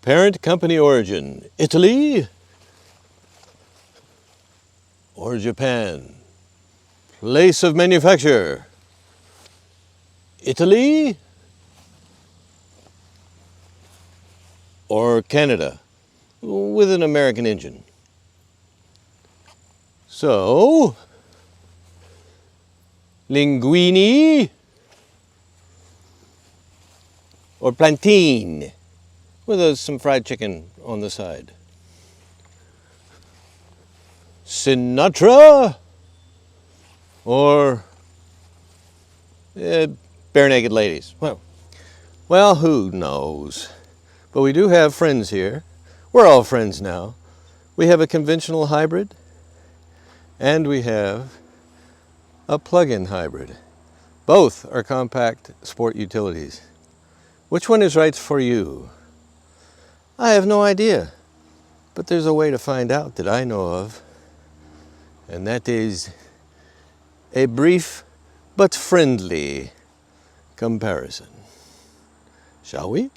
Parent company origin, Italy or Japan? Place of manufacture, Italy or Canada with an American engine. So, linguine or plantain with some fried chicken on the side. Sinatra or bare naked ladies. Well, who knows? But we do have friends here. We're all friends now. We have a conventional hybrid and we have a plug-in hybrid. Both are compact sport utilities. Which one is right for you? I have no idea, but there's a way to find out that I know of, and that is a brief but friendly comparison. Shall we?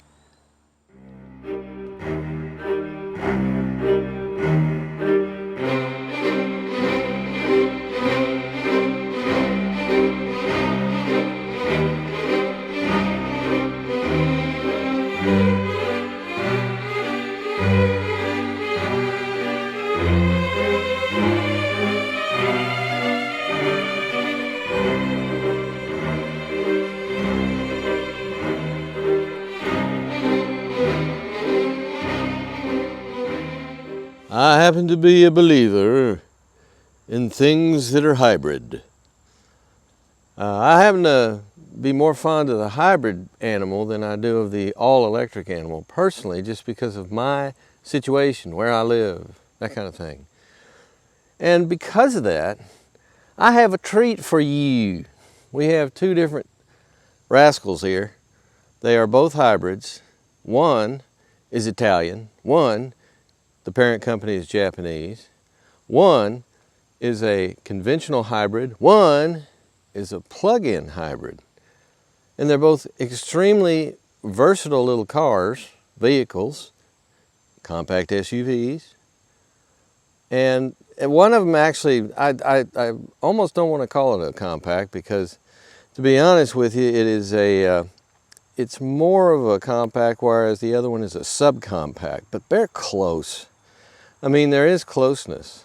I happen to be a believer in things that are hybrid. I happen to be more fond of the hybrid animal than I do of the all-electric animal, personally, just because of my situation, where I live, that kind of thing. And because of that, I have a treat for you. We have two different rascals here. They are both hybrids. One is Italian. One, the parent company, is Japanese. One is a conventional hybrid. One is a plug-in hybrid. And they're both extremely versatile little cars, vehicles, compact SUVs. And one of them actually, I almost don't want to call it a compact because, to be honest with you, it is it's more of a compact, whereas the other one is a subcompact, but they're close. I mean, there is closeness.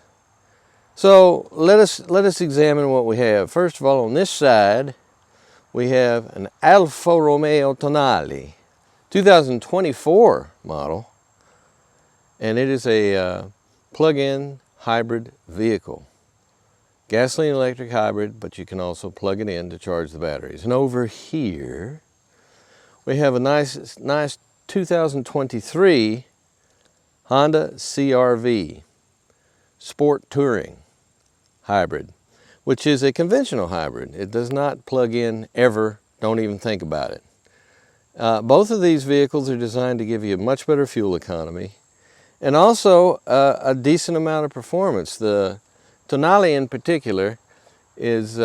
So let us examine what we have. First of all, on this side, we have an Alfa Romeo Tonale, 2024 model, and it is a plug-in hybrid vehicle. Gasoline electric hybrid, but you can also plug it in to charge the batteries. And over here, we have a nice 2023 Honda CR-V Sport Touring hybrid, which is a conventional hybrid. It does not plug in ever, don't even think about it. Both of these vehicles are designed to give you a much better fuel economy and also a decent amount of performance. The Tonale in particular is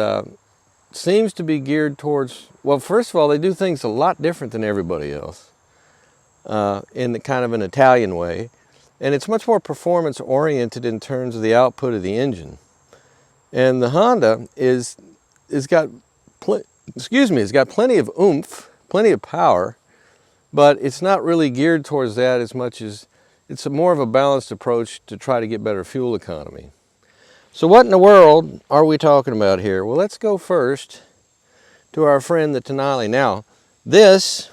seems to be geared towards, well, first of all, they do things a lot different than everybody else in kind of an Italian way. And it's much more performance oriented in terms of the output of the engine. And the Honda it's got plenty of oomph, plenty of power, but it's not really geared towards that as much as it's more of a balanced approach to try to get better fuel economy. So what in the world are we talking about here? Well, let's go first to our friend the Tonale. Now, this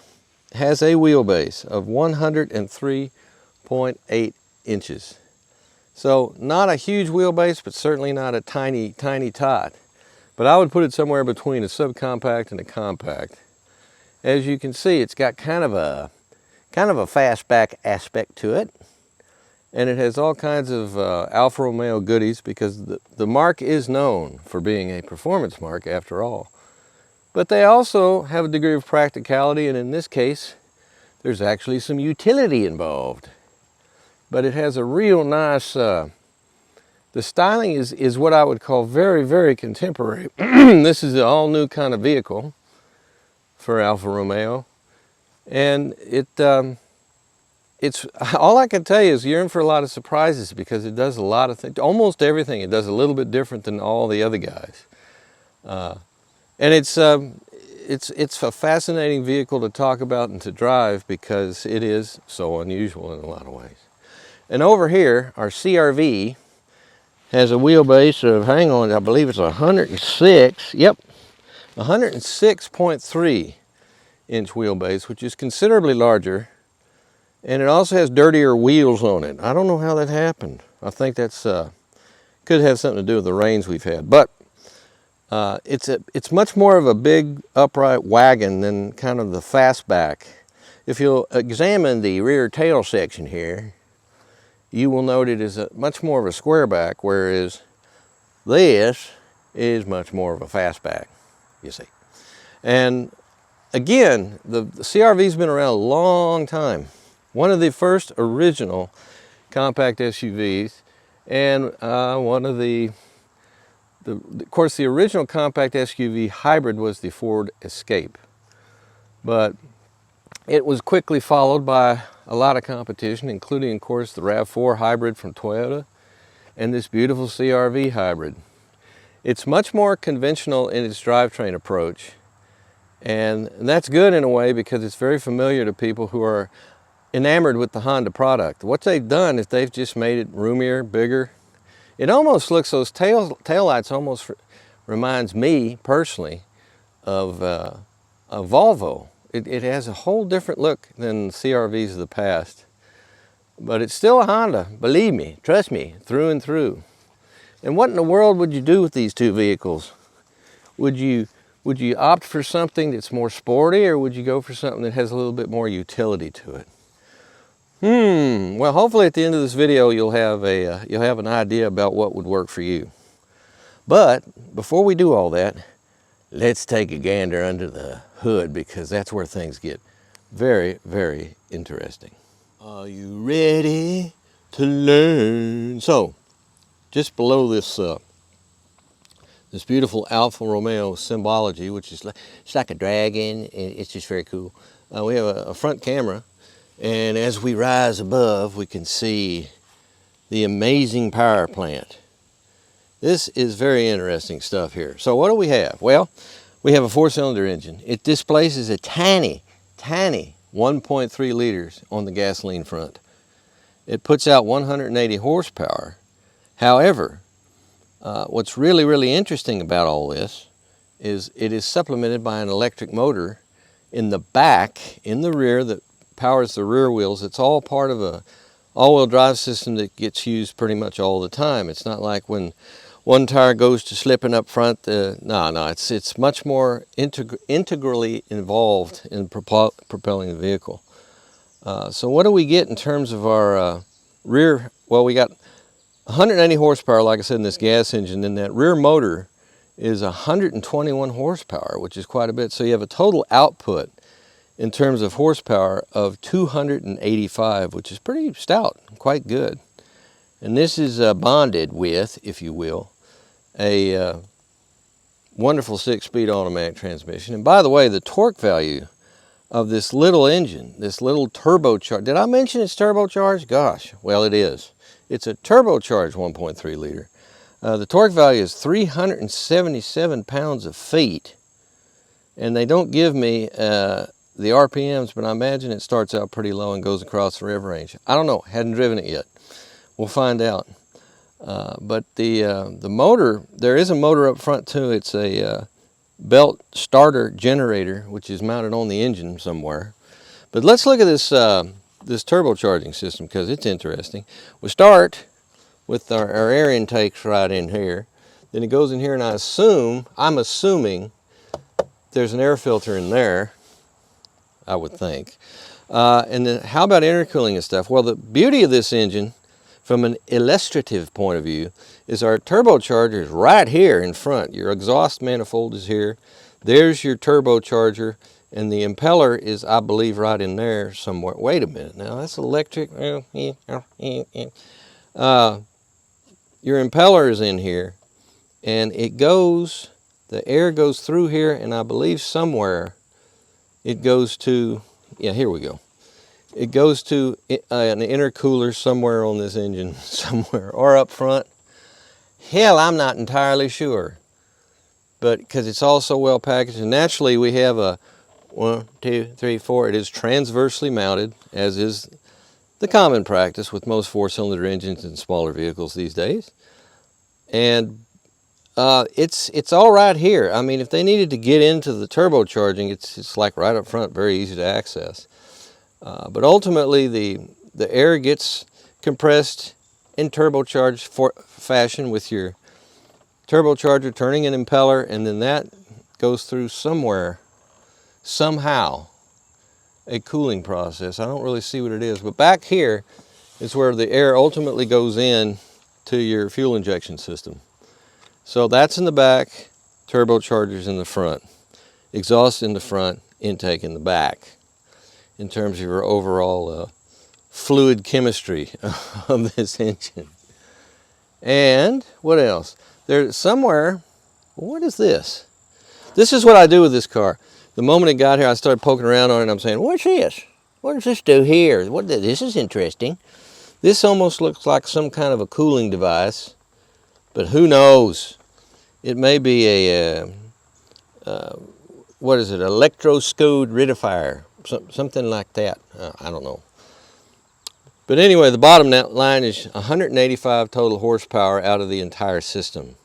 has a wheelbase of 103.8 inches. So not a huge wheelbase, but certainly not a tiny tot. But I would put it somewhere between a subcompact and a compact. As you can see, it's got kind of a fastback aspect to it. And it has all kinds of Alfa Romeo goodies because the marque is known for being a performance marque after all. But they also have a degree of practicality, and in this case, there's actually some utility involved. But it has a real nice, the styling is what I would call very, very contemporary. This is an all-new kind of vehicle for Alfa Romeo. And it it's all I can tell you is you're in for a lot of surprises because it does a lot of things, almost everything. It does a little bit different than all the other guys, and it's a fascinating vehicle to talk about and to drive because it is so unusual in a lot of ways. And over here, our CRV has a wheelbase of, hang on, I believe it's 106. Yep, 106.3 inch wheelbase, which is considerably larger. And it also has dirtier wheels on it. I don't know how that happened. I think that's could have something to do with the rains we've had. But it's much more of a big upright wagon than kind of the fastback. If you'll examine the rear tail section here, you will note it is much more of a square back, whereas this is much more of a fastback, you see. And again, the CRV's been around a long time. One of the first original compact SUVs, and one of of course, the original compact SUV hybrid was the Ford Escape. But it was quickly followed by a lot of competition, including, of course, the RAV4 hybrid from Toyota and this beautiful CRV hybrid. It's much more conventional in its drivetrain approach, and that's good in a way because it's very familiar to people who are enamored with the Honda product. What they've done is they've just made it roomier, bigger. It almost looks, those taillights almost reminds me personally of a Volvo. It has a whole different look than CRVs of the past, but it's still a Honda, believe me, trust me, through and through. And what in the world would you do with these two vehicles? Would you opt for something that's more sporty, or would you go for something that has a little bit more utility to it? Well, hopefully at the end of this video you'll have an idea about what would work for you. But before we do all that, let's take a gander under the hood, because that's where things get very, very interesting. Are you ready to learn? So, just below this this beautiful Alfa Romeo symbology, which is it's like a dragon, and it's just very cool. We have a front camera, and as we rise above, we can see the amazing power plant. This is very interesting stuff here. So what do we have? Well, we have a 4-cylinder engine. It displaces a tiny 1.3 liters on the gasoline front. It puts out 180 horsepower. However, what's really, really interesting about all this is it is supplemented by an electric motor in the back, in the rear, that powers the rear wheels. It's all part of a all-wheel drive system that gets used pretty much all the time. It's not like when one tire goes to slipping up front. No, it's much more integrally involved in propelling the vehicle. So what do we get in terms of our rear? Well, we got 180 horsepower, like I said, in this gas engine, and that rear motor is 121 horsepower, which is quite a bit. So you have a total output in terms of horsepower of 285, which is pretty stout, quite good. And this is bonded with, if you will, a wonderful 6-speed automatic transmission. And by the way, the torque value of this little engine, this little turbocharged, did I mention it's turbocharged? Gosh, well, it is. It's a turbocharged 1.3 liter. The torque value is 377 pounds of feet, and they don't give me the RPMs, but I imagine it starts out pretty low and goes across the rev range. I don't know, hadn't driven it yet. We'll find out. But the motor, there is a motor up front too. It's a belt starter generator, which is mounted on the engine somewhere. But let's look at this this turbocharging system, because it's interesting. We start with our air intakes right in here. Then it goes in here, and I'm assuming there's an air filter in there, I would think. And then how about intercooling and stuff? Well, the beauty of this engine, from an illustrative point of view, is our turbocharger is right here in front. Your exhaust manifold is here. There's your turbocharger, and the impeller is, I believe, right in there somewhere. Wait a minute, now that's electric. Your impeller is in here, and it goes, the air goes through here, and I believe somewhere it goes to, yeah, here we go. it goes to an intercooler somewhere on this engine, somewhere, or up front. Hell, I'm not entirely sure, but because it's all so well packaged. And naturally, we have a 1, 2, 3, 4. It is transversely mounted, as is the common practice with most 4-cylinder engines in smaller vehicles these days. And it's all right here. I mean, if they needed to get into the turbocharging, it's like right up front, very easy to access. But ultimately, the air gets compressed in turbocharged fashion with your turbocharger turning an impeller, and then that goes through somewhere, somehow, a cooling process. I don't really see what it is, but back here is where the air ultimately goes in to your fuel injection system. So that's in the back, turbochargers in the front, exhaust in the front, intake in the back, in terms of your overall fluid chemistry of this engine. And what else? There's somewhere, what is this? This is what I do with this car. The moment it got here, I started poking around on it, and I'm saying, what's this? What does this do here? This is interesting. This almost looks like some kind of a cooling device, but who knows? It may be a, what is it, electroscode ridifier, something like that. I don't know. But anyway, the bottom line is 185 total horsepower out of the entire system.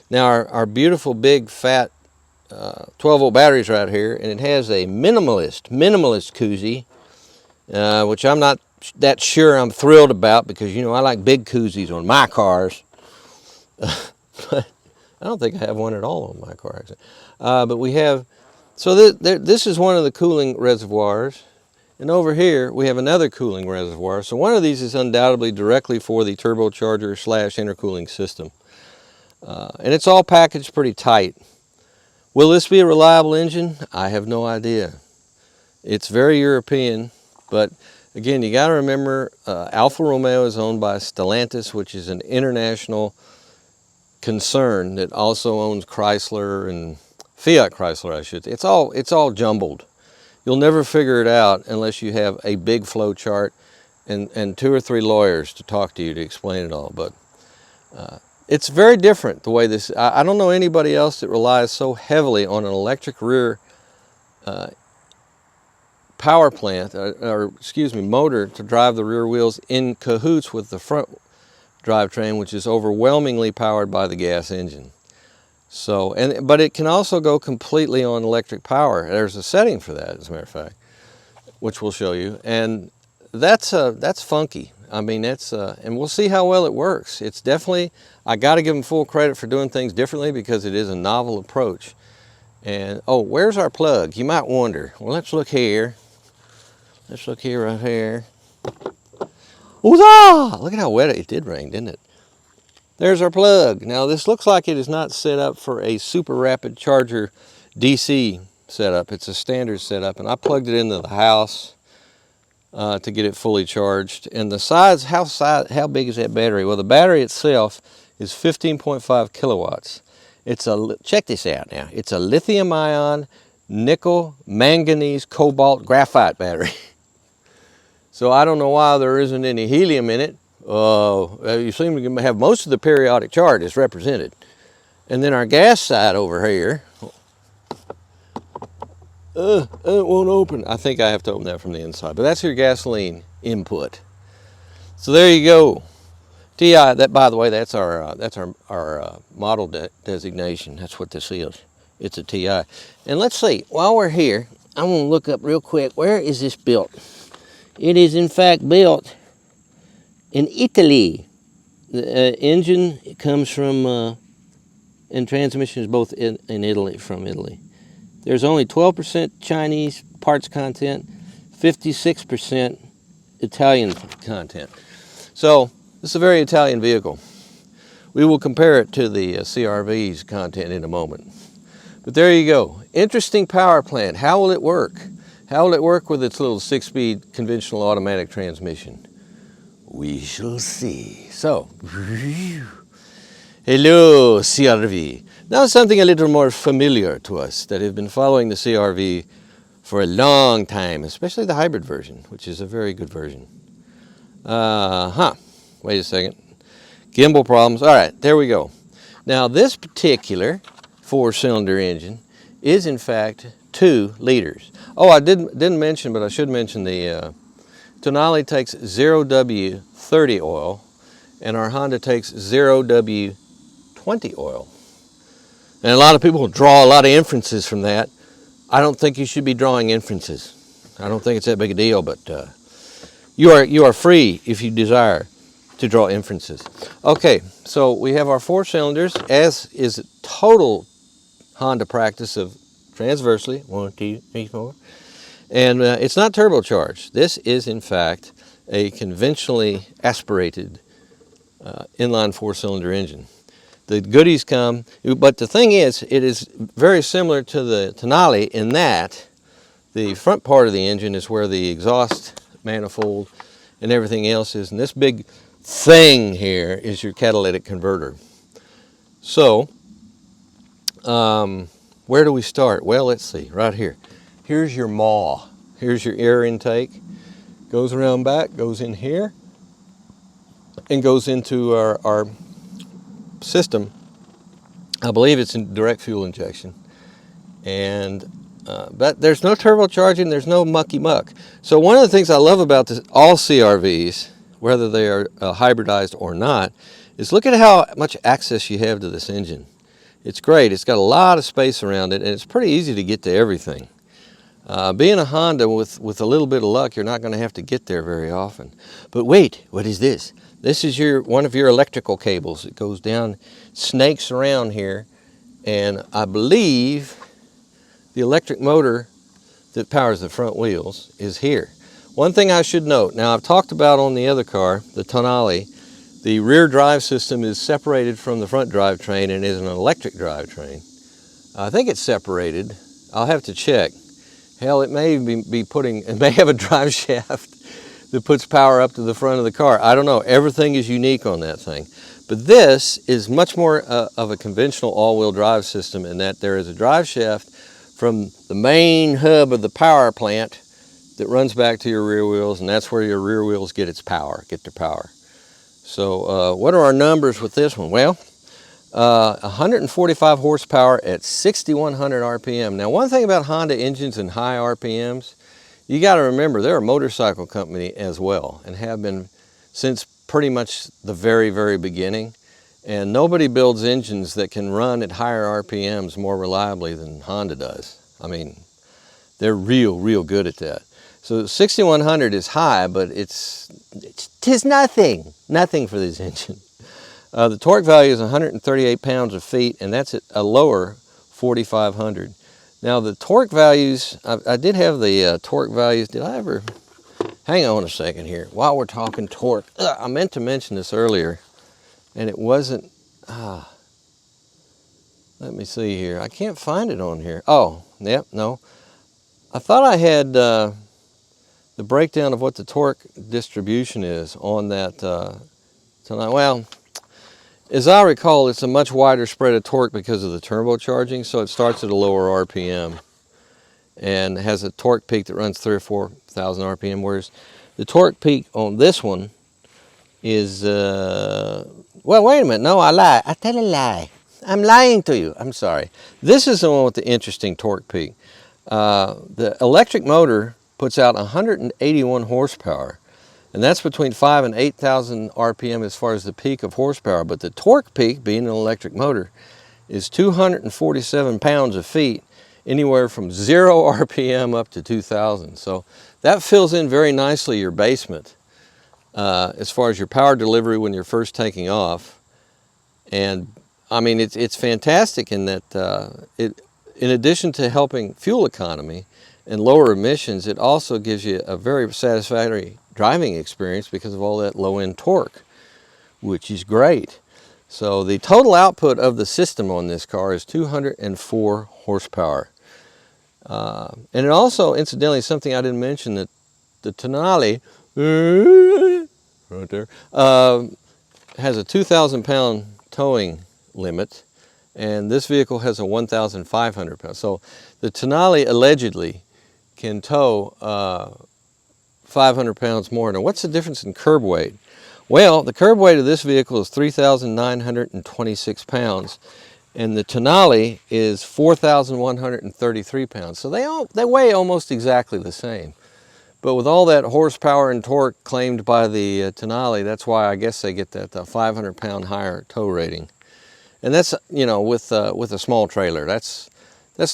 Now our beautiful big fat 12-volt batteries right here, and it has a minimalist koozie, which I'm not that sure I'm thrilled about, because you know I like big koozies on my cars, but I don't think I have one at all on my car. But we have, so this is one of the cooling reservoirs, and over here we have another cooling reservoir. So one of these is undoubtedly directly for the turbocharger / intercooling system, and it's all packaged pretty tight. Will this be a reliable engine? I have no idea. It's very European, but again, you got to remember Alfa Romeo is owned by Stellantis, which is an international concern that also owns Chrysler and Fiat Chrysler, I should say. It's all jumbled. You'll never figure it out unless you have a big flow chart and 2 or 3 lawyers to talk to you to explain it all. But it's very different the way this, I don't know anybody else that relies so heavily on an electric rear power plant, or excuse me, motor to drive the rear wheels in cahoots with the front drivetrain, which is overwhelmingly powered by the gas engine. So, but it can also go completely on electric power. There's a setting for that, as a matter of fact, which we'll show you, and that's funky. I mean, and we'll see how well it works. It's definitely, I got to give them full credit for doing things differently, because it is a novel approach. And oh, where's our plug? You might wonder. Well, let's look here. Let's look here, right here. Huzzah! Look at how wet it did rain, didn't it? There's our plug. Now this looks like it is not set up for a super rapid charger DC setup. It's a standard setup, and I plugged it into the house to get it fully charged. And the size, how big is that battery? Well, the battery itself is 15.5 kilowatts. It's check this out now. It's a lithium-ion, nickel, manganese, cobalt, graphite battery. So I don't know why there isn't any helium in it. You seem to have most of the periodic chart is represented. And then our gas side over here, it won't open. I think I have to open that from the inside, but that's your gasoline input. So there you go. TI, that, by the way, that's our model designation. That's what this is. It's a TI. And let's see, while we're here, I'm gonna look up real quick, where is this built? It is in fact built in Italy. The engine comes from, and transmission is both in Italy, from Italy. There's only 12% Chinese parts content, 56% Italian content. So this is a very Italian vehicle. We will compare it to the CR-V's content in a moment. But there you go. Interesting power plant. How will it work? How will it work with its little 6-speed conventional automatic transmission? We shall see. So, hello CR-V. Now something a little more familiar to us that have been following the CR-V for a long time, especially the hybrid version, which is a very good version. Wait a second. Gimbal problems. All right, there we go. Now this particular 4-cylinder engine is in fact 2 liters. Oh, I didn't mention, but I should mention the Tonale takes 0W30 oil, and our Honda takes 0W20 oil. And a lot of people draw a lot of inferences from that. I don't think you should be drawing inferences. I don't think it's that big a deal, but you are free if you desire to draw inferences. Okay, so we have our 4 cylinders, as is total Honda practice of transversely, 1, 2, 3, 4. And it's not turbocharged. This is in fact a conventionally aspirated inline 4-cylinder engine. The goodies come, but the thing is, it is very similar to the Tonale in that the front part of the engine is where the exhaust manifold and everything else is, and this big thing here is your catalytic converter. So, where do we start? Well, let's see, right here. Here's your maw. Here's your air intake. Goes around back, goes in here, and goes into our system. I believe it's in direct fuel injection. And but there's no turbocharging, there's no mucky muck. So one of the things I love about all CRVs, whether they are hybridized or not, is look at how much access you have to this engine. It's great. It's got a lot of space around it, and it's pretty easy to get to everything. Being a Honda, with a little bit of luck, you're not going to have to get there very often. But wait, what is this? This is one of your electrical cables. It goes down, snakes around here, and I believe the electric motor that powers the front wheels is here. One thing I should note, now I've talked about on the other car, the Tonale, the rear drive system is separated from the front drivetrain and is an electric drivetrain. I think it's separated. I'll have to check. Hell, it may it may have a drive shaft that puts power up to the front of the car. I don't know. Everything is unique on that thing. But this is much more of a conventional all-wheel drive system in that there is a drive shaft from the main hub of the power plant that runs back to your rear wheels, and that's where your rear wheels get their power. So what are our numbers with this one? Well, 145 horsepower at 6,100 RPM. Now, one thing about Honda engines and high RPMs, you got to remember they're a motorcycle company as well, and have been since pretty much the very, very beginning. And nobody builds engines that can run at higher RPMs more reliably than Honda does. I mean, they're real good at that. So 6,100 is high, but tis nothing for this engine. The torque value is 138 pounds of feet, and that's at a lower 4,500. Now the torque values, I did have the torque values. Did I ever? Hang on a second here. While we're talking torque, I meant to mention this earlier, and it wasn't. Let me see here. I can't find it on here. Oh, yep, no. I thought I had the breakdown of what the torque distribution is on that tonight. Well, as I recall, it's a much wider spread of torque because of the turbocharging, so it starts at a lower RPM and has a torque peak that runs 3,000 or 4,000 RPM, whereas the torque peak on this one is, well, wait a minute, no, I lie. I tell a lie. I'm lying to you. I'm sorry. This is the one with the interesting torque peak. The electric motor puts out 181 horsepower, and that's between 5,000 and 8,000 RPM as far as the peak of horsepower. But the torque peak, being an electric motor, is 247 pounds of feet, anywhere from 0 RPM up to 2,000. So that fills in very nicely your basement as far as your power delivery when you're first taking off. And I mean, it's fantastic in that in addition to helping fuel economy and lower emissions, it also gives you a very satisfactory driving experience because of all that low-end torque, which is great. So the total output of the system on this car is 204 horsepower. And it also, incidentally, something I didn't mention, that the Tonale, right there, has a 2,000 pound towing limit, and this vehicle has a 1,500 pounds. So the Tonale allegedly can tow 500 pounds more. Now, what's the difference in curb weight? Well, the curb weight of this vehicle is 3,926 pounds, and the Tonale is 4,133 pounds. So they weigh almost exactly the same. But with all that horsepower and torque claimed by the Tonale, that's why I guess they get that 500 pound higher tow rating. And that's, you know, with a small trailer, that's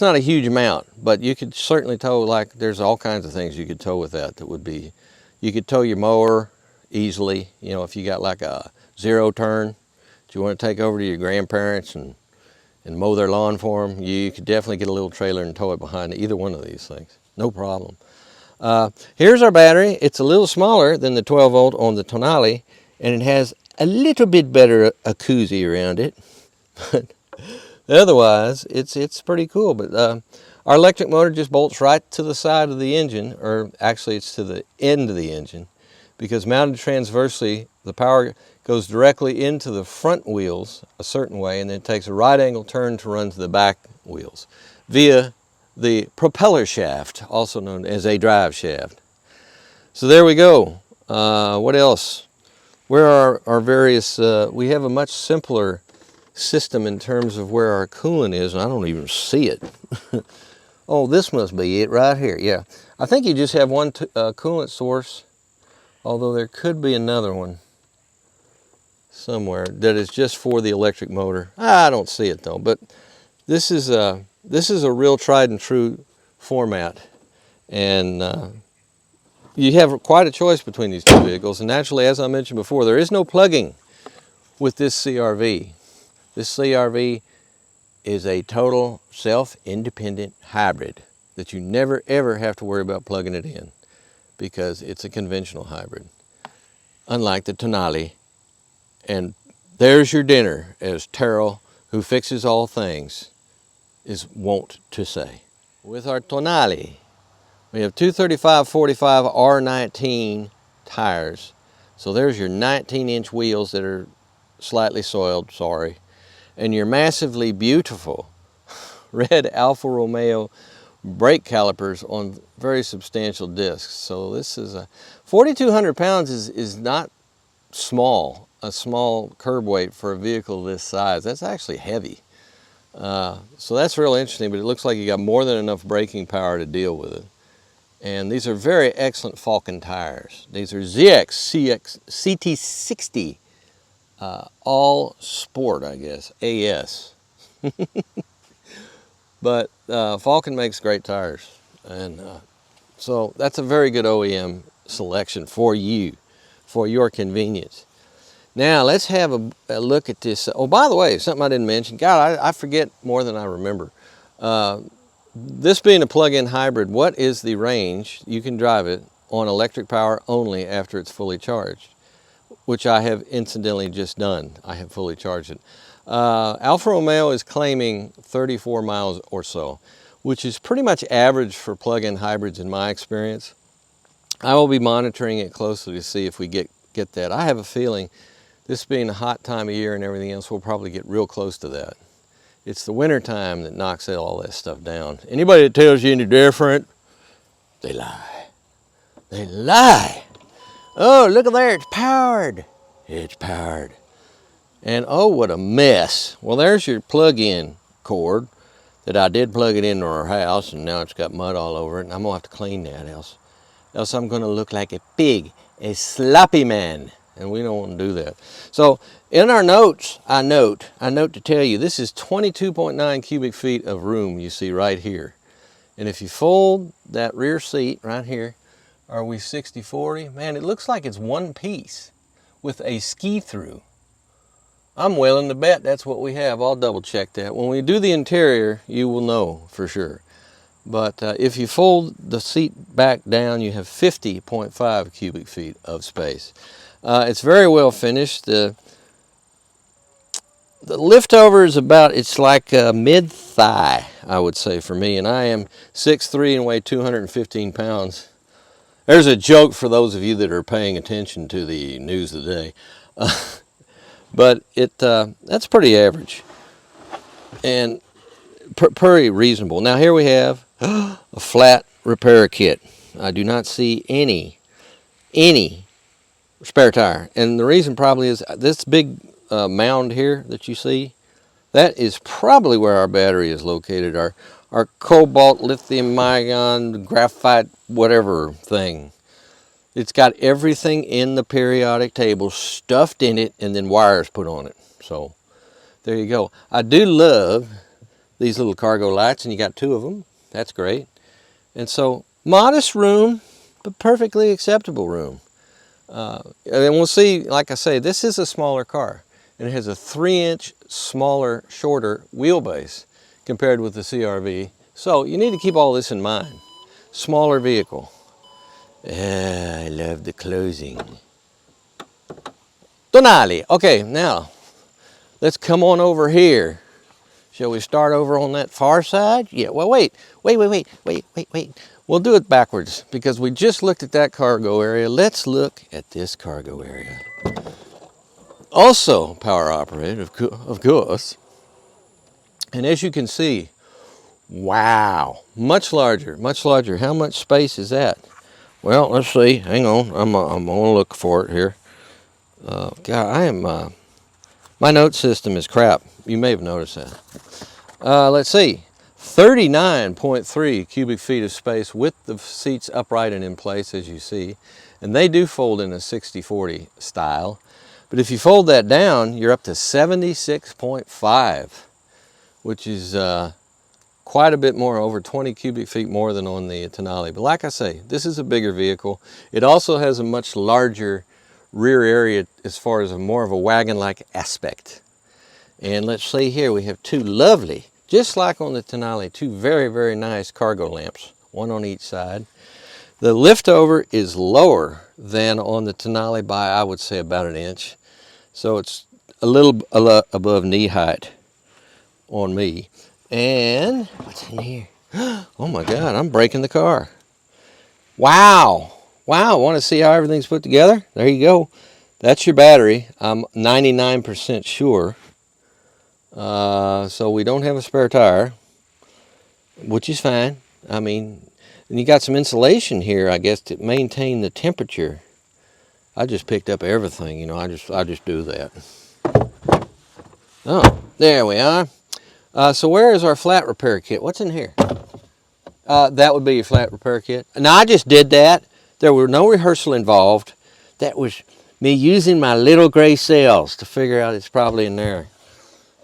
not a huge amount, but you could certainly tow, like, there's all kinds of things you could tow with that would be, you could tow your mower easily, you know, if you got like a zero turn that you want to take over to your grandparents and mow their lawn for them, you could definitely get a little trailer and tow it behind either one of these things, no problem. Here's our battery. It's a little smaller than the 12 volt on the Tonale, and it has a little bit better jacuzzi around it. But otherwise, it's pretty cool. But our electric motor just bolts right to the side of the engine, or actually it's to the end of the engine, because mounted transversely, the power goes directly into the front wheels a certain way, and then it takes a right angle turn to run to the back wheels via the propeller shaft, also known as a drive shaft. So there we go. What else? Where are our various, we have a much simpler system in terms of where our coolant is, and I don't even see it. Oh, this must be it right here. Yeah, I think you just have one coolant source, although there could be another one somewhere that is just for the electric motor. I don't see it though, but this is a real tried and true format, and you have quite a choice between these two vehicles. And naturally, as I mentioned before, there is no plugging with this CRV. This CRV is a total self-independent hybrid that you never ever have to worry about plugging it in, because it's a conventional hybrid, unlike the Tonale. And there's your dinner, as Terrell, who fixes all things, is wont to say. With our Tonale, we have 235/45 R19 tires. So there's your 19-inch wheels that are slightly soiled, sorry, and your massively beautiful red Alfa Romeo brake calipers on very substantial discs. So this is 4,200 pounds is not small, a small curb weight for a vehicle this size. That's actually heavy. So that's real interesting, but it looks like you got more than enough braking power to deal with it. And these are very excellent Falcon tires. These are ZX CT60 all sport, I guess, AS. But Falcon makes great tires, and so that's a very good OEM selection for you, for your convenience. Now let's have a look at this. Oh, by the way, something I didn't mention. God, I forget more than I remember. This being a plug-in hybrid, what is the range you can drive it on electric power only after it's fully charged? Which I have incidentally just done. I have fully charged it. Alfa Romeo is claiming 34 miles or so, which is pretty much average for plug-in hybrids in my experience. I will be monitoring it closely to see if we get that. I have a feeling, this being a hot time of year and everything else, we'll probably get real close to that. It's the winter time that knocks all that stuff down. Anybody that tells you any different, they lie. They lie. Oh, look at there, it's powered. It's powered. And oh, what a mess. Well, there's your plug-in cord that I did plug it into our house, and now it's got mud all over it, and I'm gonna have to clean that, else I'm gonna look like a pig, a sloppy man, and we don't want to do that. So in our notes, I note to tell you, this is 22.9 cubic feet of room you see right here. And if you fold that rear seat right here, are we 60/40? Man, it looks like it's one piece with a ski-through. I'm willing to bet that's what we have. I'll double check that. When we do the interior, you will know for sure. But if you fold the seat back down, you have 50.5 cubic feet of space. It's very well finished. The liftover is about, it's like mid-thigh, I would say, for me. And I am 6'3" and weigh 215 pounds. There's a joke for those of you that are paying attention to the news of the day. But that's pretty average and pretty reasonable. Now here we have a flat repair kit. I do not see any spare tire. And the reason probably is this big mound here that you see, that is probably where our battery is located. Our cobalt, lithium ion, graphite, whatever thing. It's got everything in the periodic table stuffed in it and then wires put on it. So there you go. I do love these little cargo lights, and you got 2 of them. That's great. And so modest room, but perfectly acceptable room. And we'll see, like I say, this is a smaller car. And it has a 3-inch smaller, shorter wheelbase compared with the CRV. So you need to keep all this in mind. Smaller vehicle. I love the closing. Tonale. Okay, now let's come on over here. Shall we start over on that far side? Yeah, well, wait. We'll do it backwards because we just looked at that cargo area. Let's look at this cargo area. Also power operated, of course. And as you can see, wow, much larger, much larger. How much space is that? Well, let's see. Hang on. I'm gonna look for it here. God, I am. My note system is crap. You may have noticed that. Let's see. 39.3 cubic feet of space with the seats upright and in place, as you see. And they do fold in a 60-40 style. But if you fold that down, you're up to 76.5, which is quite a bit more, over 20 cubic feet more than on the Tonale. But like I say, this is a bigger vehicle. It also has a much larger rear area as far as more of a wagon-like aspect. And let's see here, we have 2 lovely, just like on the Tonale, 2 very, very nice cargo lamps, 1 on each side. The liftover is lower than on the Tonale by, I would say, about 1 inch. So it's a little above knee height on me. And what's in here? Oh my God, I'm breaking the car. Wow. Wow, want to see how everything's put together? There you go. That's your battery. I'm 99% sure. So we don't have a spare tire, which is fine. I mean, and you got some insulation here, I guess, to maintain the temperature. I just picked up everything, you know, I just do that. Oh, there we are. So where is our flat repair kit? What's in here? That would be your flat repair kit. Now, I just did that. There were no rehearsal involved. That was me using my little gray cells to figure out it's probably in there.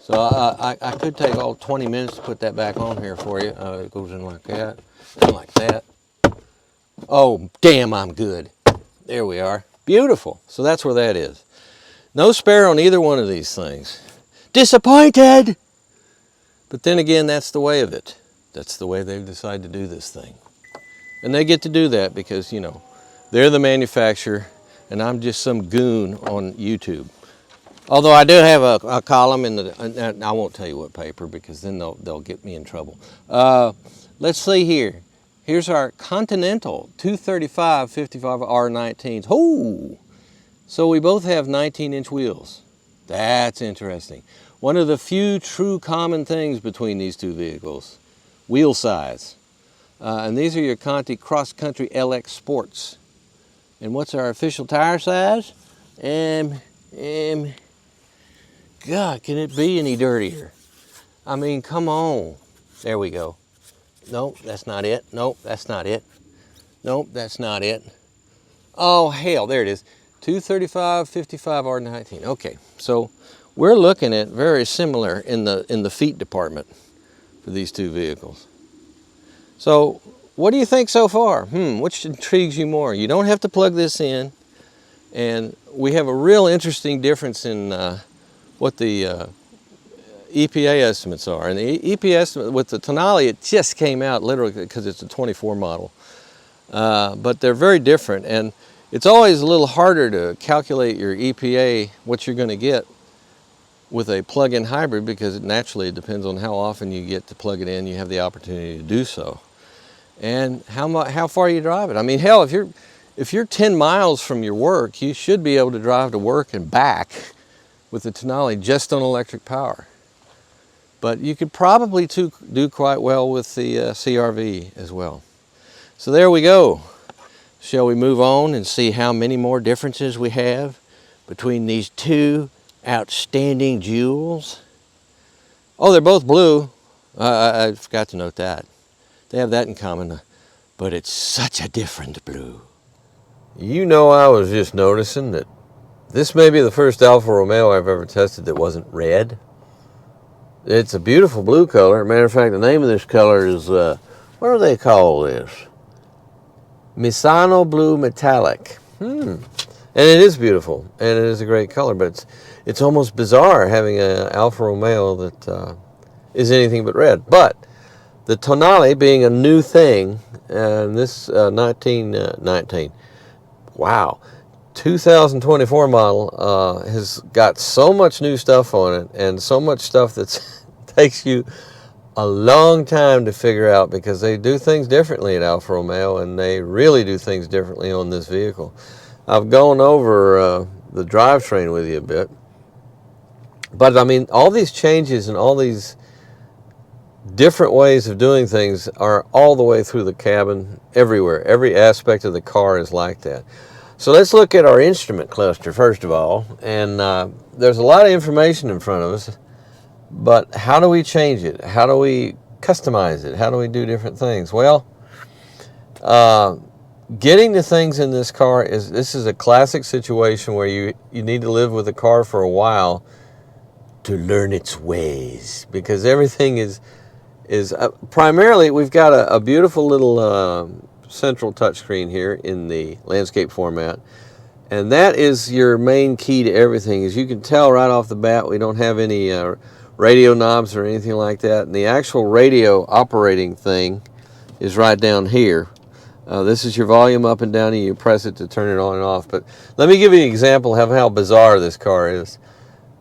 So I could take all 20 minutes to put that back on here for you. It goes in like that, and like that. Oh, damn, I'm good. There we are. Beautiful. So that's where that is. No spare on either one of these things. Disappointed! But then again, that's the way of it. That's the way they've decided to do this thing. And they get to do that because, you know, they're the manufacturer and I'm just some goon on YouTube. Although I do have a column in the, I won't tell you what paper because then they'll get me in trouble. Let's see here. Here's our Continental 235 55 R19s. Oh! So we both have 19-inch wheels. That's interesting. One of the few true common things between these 2 vehicles. Wheel size. And these are your Conti Cross Country LX Sports. And what's our official tire size? God, can it be any dirtier? I mean, come on. There we go. Nope, that's not it. Nope, that's not it. Nope, that's not it. Oh, hell, there it is. 235 55 R19. Okay, so we're looking at very similar in the feet department for these 2 vehicles. So what do you think so far? Which intrigues you more? You don't have to plug this in, and we have a real interesting difference in what the EPA estimates are. And the EPA estimate with the Tonale, it just came out literally because it's a 24 model. But they're very different, and it's always a little harder to calculate your EPA, what you're going to get with a plug-in hybrid, because it naturally depends on how often you get to plug it in. You have the opportunity to do so, and how far you drive it. I mean, hell, if you're 10 miles from your work, you should be able to drive to work and back with the Tonale just on electric power. But you could probably do quite well with the CRV as well. So there we go. Shall we move on and see how many more differences we have between these two outstanding jewels? Oh, they're both blue. I forgot to note that. They have that in common, but it's such a different blue. You know, I was just noticing that this may be the first Alfa Romeo I've ever tested that wasn't red. It's a beautiful blue color. Matter of fact, the name of this color is, what do they call this? Misano Blue Metallic. And it is beautiful, and it is a great color, but it's almost bizarre having an Alfa Romeo that is anything but red. But the Tonale being a new thing, and this 2024 model has got so much new stuff on it, and so much stuff that takes you a long time to figure out, because they do things differently at Alfa Romeo, and they really do things differently on this vehicle. I've gone over the drivetrain with you a bit, but I mean, all these changes and all these different ways of doing things are all the way through the cabin, everywhere. Every aspect of the car is like that. So let's look at our instrument cluster first of all, and there's a lot of information in front of us. But how do we change it? How do we customize it? How do we do different things? Well, getting the things in this car this is a classic situation where you need to live with the car for a while to learn its ways, because everything is primarily, we've got a beautiful little central touchscreen here in the landscape format. And that is your main key to everything. As you can tell right off the bat, we don't have any radio knobs or anything like that. And the actual radio operating thing is right down here. This is your volume up and down, and you press it to turn it on and off. But let me give you an example of how bizarre this car is.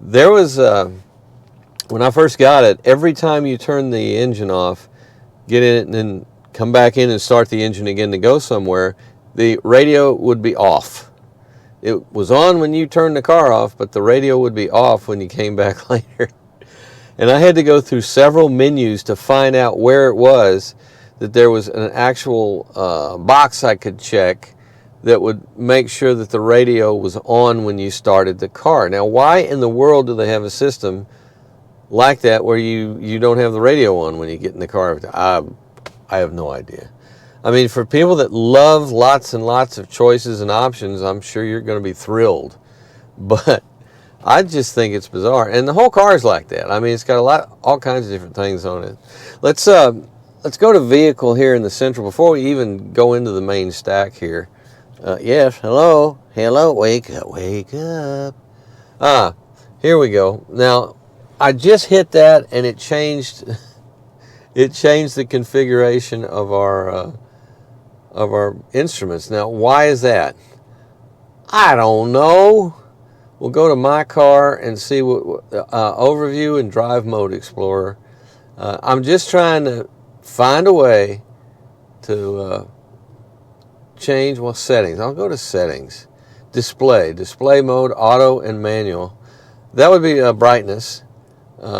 There was, when I first got it, every time you turn the engine off, get in it and then come back in and start the engine again to go somewhere, the radio would be off. It was on when you turned the car off, but the radio would be off when you came back later. And I had to go through several menus to find out where it was that there was an actual box I could check that would make sure that the radio was on when you started the car. Now, why in the world do they have a system like that where you don't have the radio on when you get in the car? I have no idea. I mean, for people that love lots and lots of choices and options, I'm sure you're going to be thrilled. But I just think it's bizarre, and the whole car is like that. I mean, it's got all kinds of different things on it. Let's go to vehicle here in the central before we even go into the main stack here. Yes, hello, wake up. Here we go. Now, I just hit that, and it changed. It changed the configuration of our instruments. Now, why is that? I don't know. We'll go to my car and see what overview and drive mode explorer. I'm just trying to find a way to change, well, settings. I'll go to settings. Display mode, auto and manual. That would be brightness.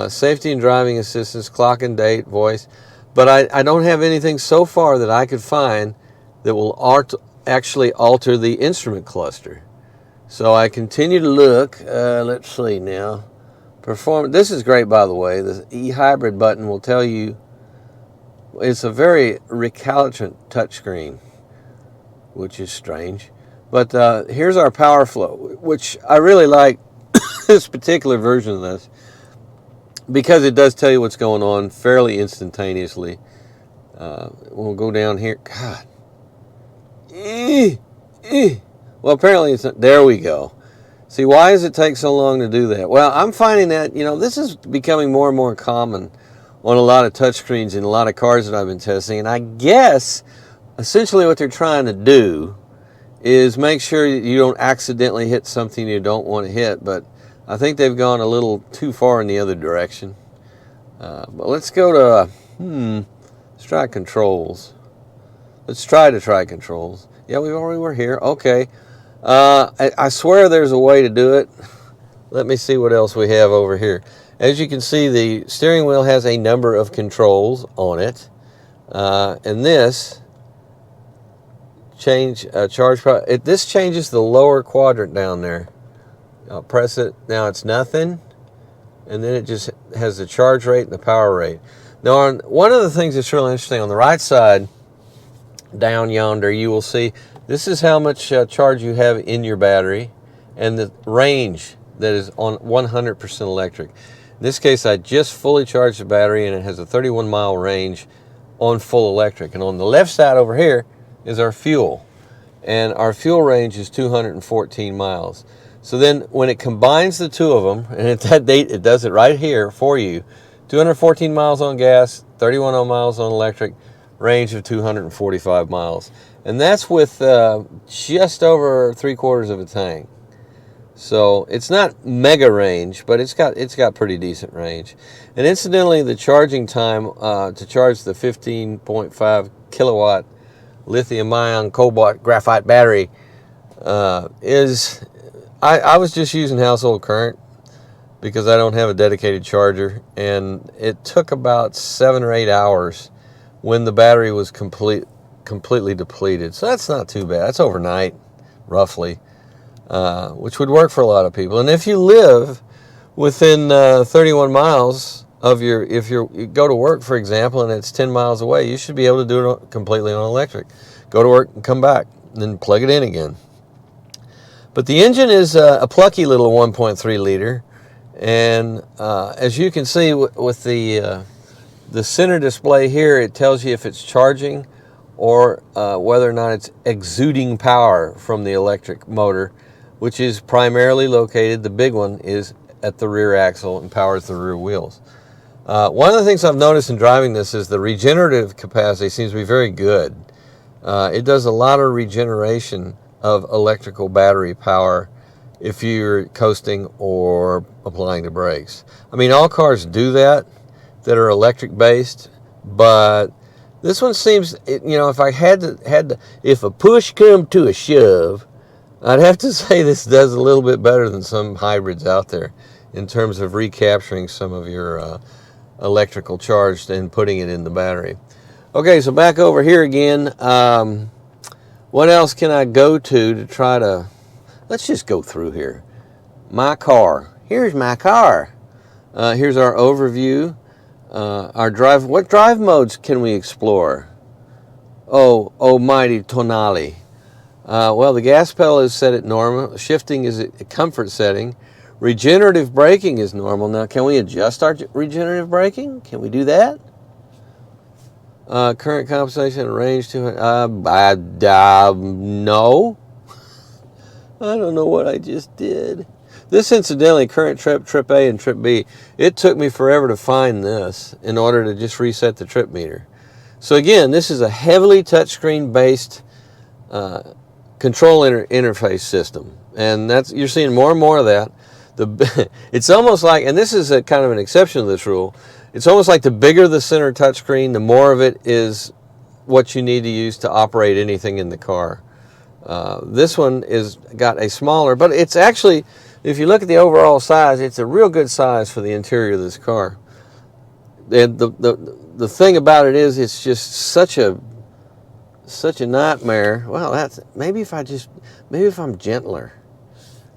Safety and driving assistance, clock and date, voice. But I don't have anything so far that I could find that will actually alter the instrument cluster. So I continue to look. Let's see now. This is great, by the way. The E-hybrid button will tell you it's a very recalcitrant touchscreen, which is strange. But here's our power flow, which I really like this particular version of this, because it does tell you what's going on fairly instantaneously. We'll go down here. God. Well, apparently it's not. There we go. See, why does it take so long to do that? Well, I'm finding that, this is becoming more and more common on a lot of touchscreens in a lot of cars that I've been testing. And I guess essentially what they're trying to do is make sure you don't accidentally hit something you don't want to hit. But I think they've gone a little too far in the other direction. But let's go to, let's try controls. Let's try controls. Yeah, we already were here. Okay. I swear there's a way to do it. Let me see what else we have over here. As you can see, the steering wheel has a number of controls on it. And this change charge power. This changes the lower quadrant down there. I'll press it. Now it's nothing. And then it just has the charge rate and the power rate. Now, one of the things that's really interesting, on the right side, down yonder, you will see this is how much charge you have in your battery and the range that is on 100% electric. In this case, I just fully charged the battery, and it has a 31-mile range on full electric. And on the left side over here is our fuel. And our fuel range is 214 miles. So then when it combines the two of them, and at that date it does it right here for you, 214 miles on gas, 31 miles on electric, range of 245 miles. And that's with just over 3/4 of a tank. So it's not mega range, but it's got pretty decent range. And incidentally, the charging time to charge the 15.5 kilowatt lithium-ion cobalt graphite battery is, I was just using household current because I don't have a dedicated charger, and it took about 7 or 8 hours when the battery was completely depleted. So that's not too bad. That's overnight, roughly. Which would work for a lot of people. And if you live within 31 miles of if you go to work, for example, and it's 10 miles away, you should be able to do it completely on electric. Go to work and come back, and then plug it in again. But the engine is a plucky little 1.3 liter, and as you can see with the center display here, it tells you if it's charging or whether or not it's exuding power from the electric motor, which is primarily located, the big one is at the rear axle and powers the rear wheels. One of the things I've noticed in driving this is the regenerative capacity seems to be very good. It does a lot of regeneration of electrical battery power if you're coasting or applying the brakes. I mean, all cars do that are electric based, but this one seems, if I had to, if a push come to a shove, I'd have to say this does a little bit better than some hybrids out there in terms of recapturing some of your electrical charge and putting it in the battery. Okay, so back over here again. What else can I go to try to, let's just go through here. My car. Here's my car. Here's our overview. What drive modes can we explore? Oh, mighty Tonale. Well, the gas pedal is set at normal. Shifting is a comfort setting. Regenerative braking is normal. Now, can we adjust our regenerative braking? Can we do that? Current compensation range 200. No. I don't know what I just did. This, incidentally, current trip A and trip B, it took me forever to find this in order to just reset the trip meter. So again, this is a heavily touchscreen based control interface system, and you're seeing more and more of that. It's almost like, and this is a kind of an exception to this rule, it's almost like the bigger the center touchscreen, the more of it is what you need to use to operate anything in the car. This one is got a smaller, but it's actually, if you look at the overall size, it's a real good size for the interior of this car. And the thing about it is, it's just such a nightmare. Well, maybe if I'm gentler.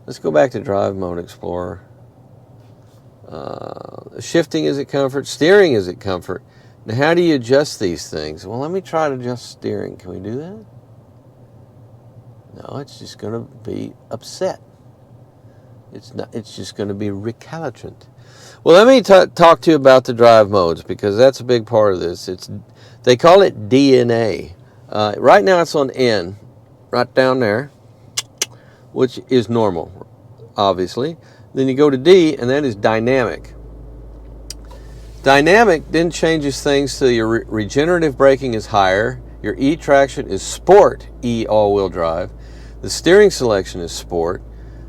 Let's go back to drive mode Explorer. Shifting is at comfort. Steering is at comfort. Now, how do you adjust these things? Well, let me try to adjust steering. Can we do that? No, it's just going to be upset. It's just going to be recalcitrant. Well, let me talk to you about the drive modes, because that's a big part of this. They call it DNA. Right now it's on N, right down there, which is normal, obviously. Then you go to D, and that is dynamic. Dynamic then changes things to your regenerative braking is higher, your E traction is sport, E all-wheel drive, the steering selection is sport,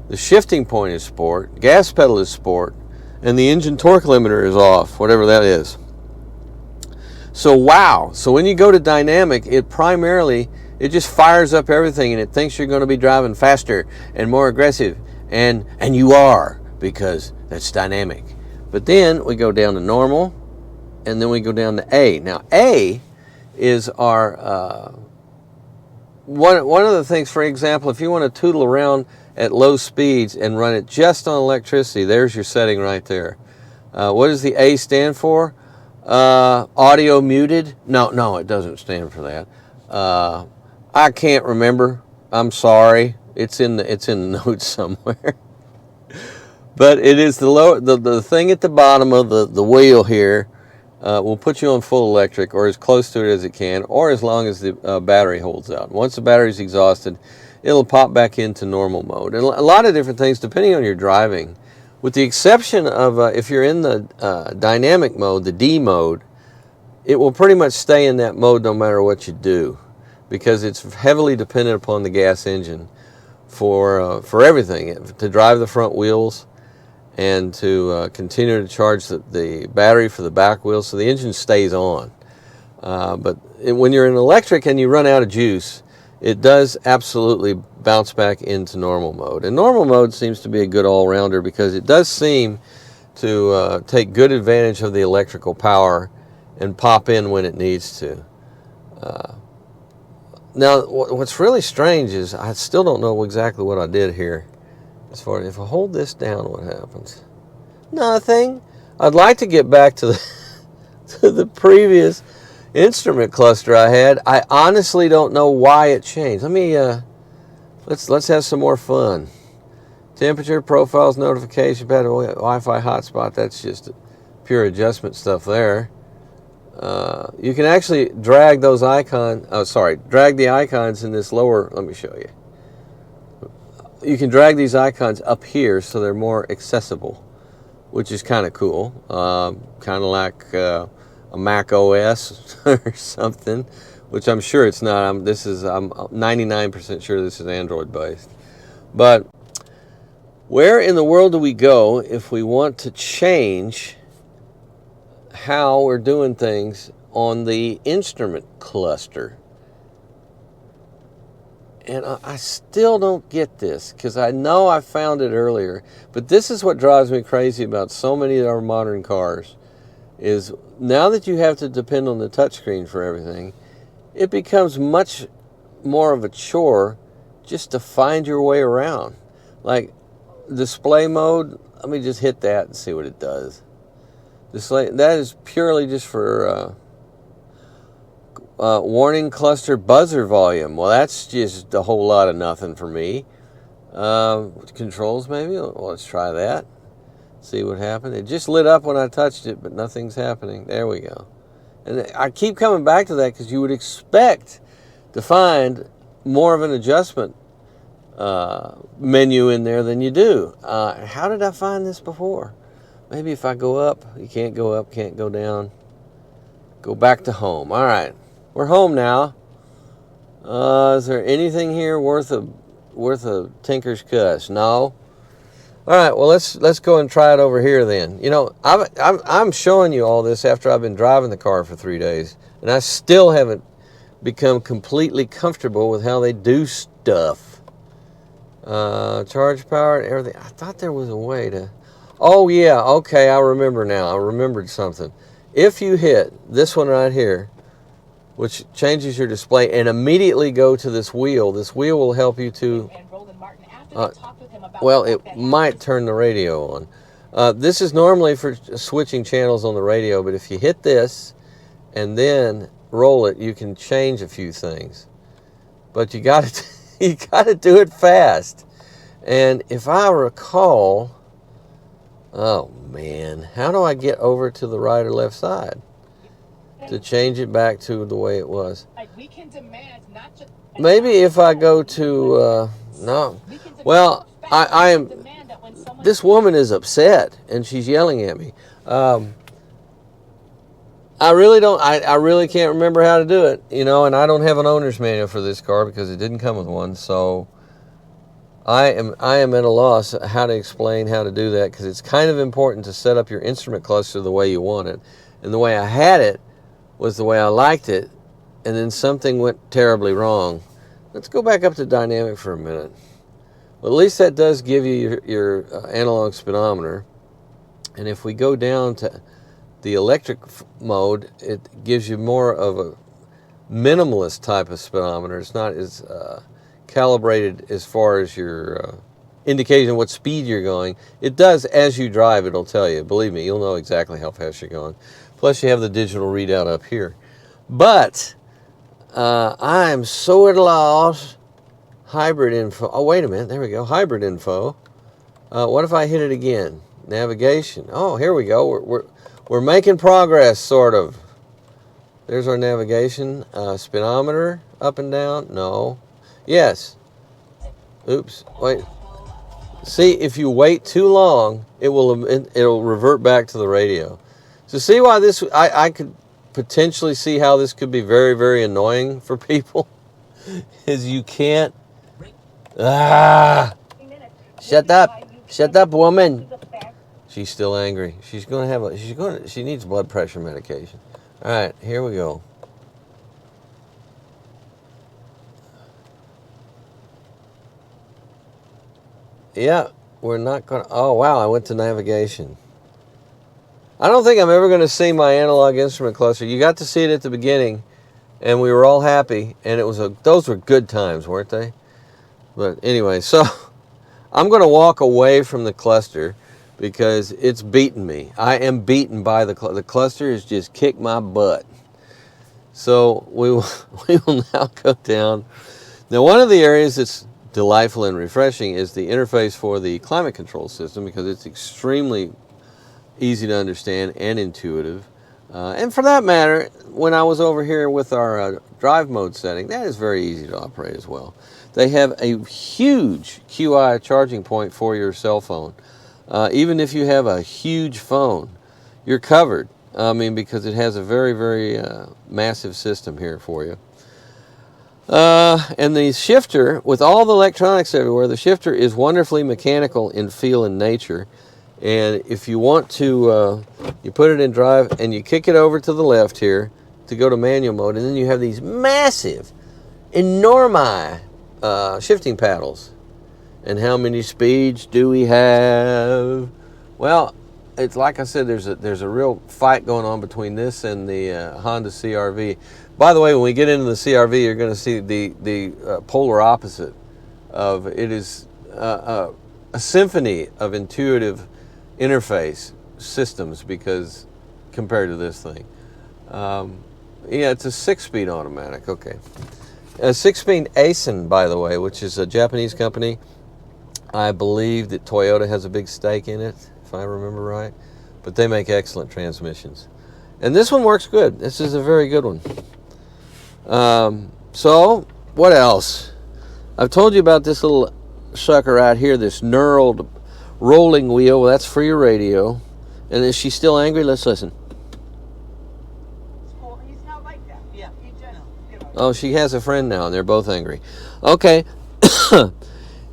the shifting point is sport, gas pedal is sport, and the engine torque limiter is off, whatever that is. So wow, so when you go to dynamic, it just fires up everything, and it thinks you're going to be driving faster and more aggressive, and you are, because that's dynamic. But then we go down to normal, and then we go down to A. Now A is our one of the things, for example, if you want to tootle around at low speeds and run it just on electricity, there's your setting right there. What does the A stand for? Audio muted? No, it doesn't stand for that. I can't remember. I'm sorry. It's in the notes somewhere. But it is the thing at the bottom of the wheel here will put you on full electric, or as close to it as it can, or as long as the battery holds out. Once the battery's exhausted, it'll pop back into normal mode. And a lot of different things depending on your driving. With the exception of if you're in the dynamic mode, the D mode, it will pretty much stay in that mode no matter what you do, because it's heavily dependent upon the gas engine for everything, to drive the front wheels and to continue to charge the battery for the back wheels, so the engine stays on. But when you're in electric and you run out of juice, it does absolutely bounce back into normal mode. And normal mode seems to be a good all-rounder, because it does seem to take good advantage of the electrical power and pop in when it needs to. Now, what's really strange is I still don't know exactly what I did here. As far as if I hold this down, what happens? Nothing. I'd like to get back to the to the previous instrument cluster I had. I honestly don't know why it changed. Let me let's have some more fun. Temperature, profiles, notification, Wi-Fi hotspot. That's just pure adjustment stuff there. You can actually drag those icons. Oh, sorry, drag the icons in this lower. Let me show you. You can drag these icons up here so they're more accessible, which is kind of cool. Kind of like a Mac OS or something, which I'm sure it's not. I'm 99% sure this is Android based. But where in the world do we go if we want to change how we're doing things on the instrument cluster? And I still don't get this, because I know I found it earlier, but this is what drives me crazy about so many of our modern cars, is now that you have to depend on the touchscreen for everything, it becomes much more of a chore just to find your way around. Like display mode, let me just hit that and see what it does. Display, that is purely just for warning cluster buzzer volume. Well, that's just a whole lot of nothing for me. Controls maybe? Well, let's try that. See what happened. It just lit up when I touched it, but nothing's happening. There we go. And I keep coming back to that because you would expect to find more of an adjustment menu in there than you do. How did I find this before? Maybe if I go up, you can't go up, can't go down. Go back to home. All right. We're home now. Is there anything here worth a tinker's cuss? No. All right. Well, let's go and try it over here then. You know, I'm showing you all this after I've been driving the car for 3 days, and I still haven't become completely comfortable with how they do stuff. Charge power and everything. I thought there was a way to. Oh yeah. Okay. I remember now. I remembered something. If you hit this one right here, which changes your display, and immediately go to this wheel will help you to, well, it might turn the radio on. This is normally for switching channels on the radio, but if you hit this and then roll it, you can change a few things. But you got to do it fast. And if I recall, oh man, how do I get over to the right or left side to change it back to the way it was? Maybe if I go to, no. Well, I am, this woman is upset and she's yelling at me. I really can't remember how to do it, you know, and I don't have an owner's manual for this car because it didn't come with one, so I am at a loss how to explain how to do that, because it's kind of important to set up your instrument cluster the way you want it. And the way I had it was the way I liked it, and then something went terribly wrong. Let's go back up to dynamic for a minute. Well, at least that does give you your analog speedometer. And if we go down to the electric mode, it gives you more of minimalist type of speedometer. It's not as calibrated as far as your indication of what speed you're going. It does as you drive, it'll tell you. Believe me, you'll know exactly how fast you're going. Plus you have the digital readout up here. But I am so at a loss. Hybrid info. Oh, wait a minute. There we go. Hybrid info. What if I hit it again? Navigation. Oh, here we go. We're making progress, sort of. There's our navigation. Speedometer, up and down. No. Yes. Oops. Wait. See, if you wait too long, it'll revert back to the radio. So see why this? I could potentially see how this could be very, very annoying for people. Is you can't. Shut up, woman. She's still angry. She needs blood pressure medication. All right, here we go. Yeah, we're not going to... Oh, wow, I went to navigation. I don't think I'm ever going to see my analog instrument cluster. You got to see it at the beginning, and we were all happy, and those were good times, weren't they? But anyway, so I'm going to walk away from the cluster because it's beaten me. I am beaten by the cluster has just kicked my butt. So we will now go down. Now, one of the areas that's delightful and refreshing is the interface for the climate control system, because it's extremely easy to understand and intuitive. And for that matter, when I was over here with our drive mode setting, that is very easy to operate as well. They have a huge QI charging point for your cell phone. Even if you have a huge phone, you're covered. I mean, because it has a very, very massive system here for you. And the shifter, with all the electronics everywhere, the shifter is wonderfully mechanical in feel and nature. And if you want to, you put it in drive and you kick it over to the left here to go to manual mode, and then you have these massive, enormous shifting paddles. And how many speeds do we have? Well, it's like I said, there's a real fight going on between this and the Honda CR-V. By the way, when we get into the CR-V, you're going to see the polar opposite of it. Is a symphony of intuitive interface systems, because compared to this thing, yeah, it's a 6-speed automatic. Okay, a 6-speed Aisin, by the way, which is a Japanese company. I believe that Toyota has a big stake in it, if I remember right, but they make excellent transmissions. And this one works good. This is a very good one. So, what else? I've told you about this little sucker right here, this knurled rolling wheel. Well, that's for your radio. And is she still angry? Let's listen. Oh, he's not like that. Yeah, he just, Oh, she has a friend now, and they're both angry. Okay.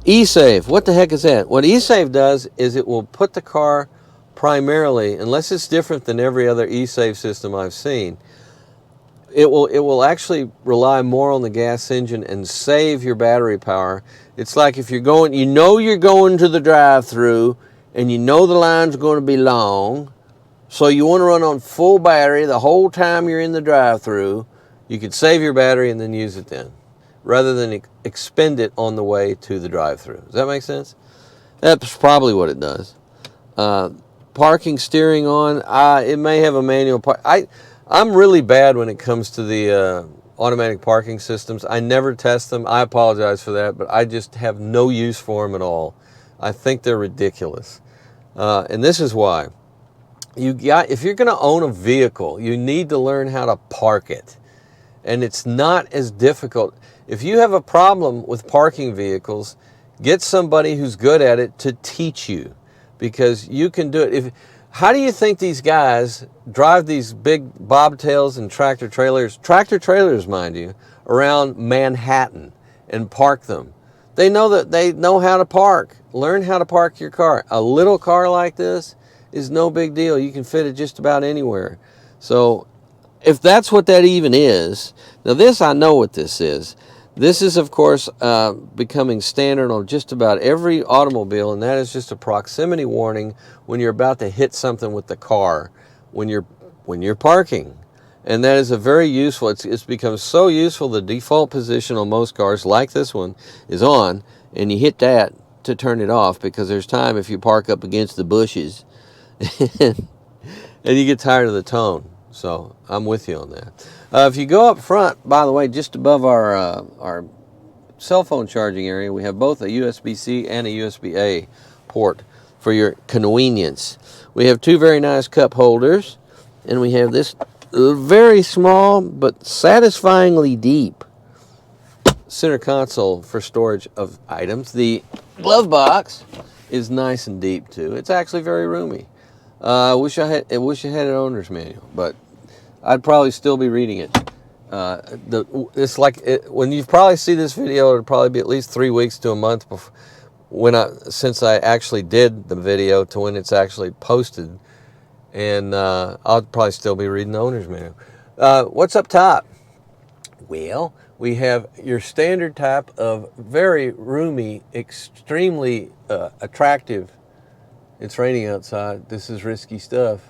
eSave. What the heck is that? What eSave does is it will put the car primarily, unless it's different than every other eSave system I've seen, it will actually rely more on the gas engine and save your battery power. It's like if you're going, you're going to the drive-through, and you know the line's going to be long, so you want to run on full battery the whole time you're in the drive-through. You could save your battery and then use it then, rather than expend it on the way to the drive-through. Does that make sense? That's probably what it does. Parking steering on, it may have a manual park. I'm really bad when it comes to the automatic parking systems. I never test them. I apologize for that, but I just have no use for them at all. I think they're ridiculous. And this is why. If you're going to own a vehicle, you need to learn how to park it. And it's not as difficult. If you have a problem with parking vehicles, get somebody who's good at it to teach you, because you can do it. How do you think these guys drive these big bobtails and tractor trailers, mind you, around Manhattan and park them? They know how to park. Learn how to park your car. A little car like this is no big deal. You can fit it just about anywhere. So if that's what that even is, now this, I know what this is. This is, of course, becoming standard on just about every automobile, and that is just a proximity warning when you're about to hit something with the car when you're parking. And that is a very useful, it's become so useful, the default position on most cars, like this one, is on, and you hit that to turn it off, because there's time if you park up against the bushes and you get tired of the tone. So I'm with you on that. If you go up front, by the way, just above our cell phone charging area, we have both a USB-C and a USB-A port for your convenience. We have two very nice cup holders, and we have this very small but satisfyingly deep center console for storage of items. The glove box is nice and deep too. It's actually very roomy. I wish I had an owner's manual, but I'd probably still be reading it. It's like when you probably see this video, it'll probably be at least 3 weeks to a month since I actually did the video to when it's actually posted, and I'll probably still be reading the owner's manual. What's up top? Well, we have your standard type of very roomy, extremely attractive. It's raining outside. This is risky stuff.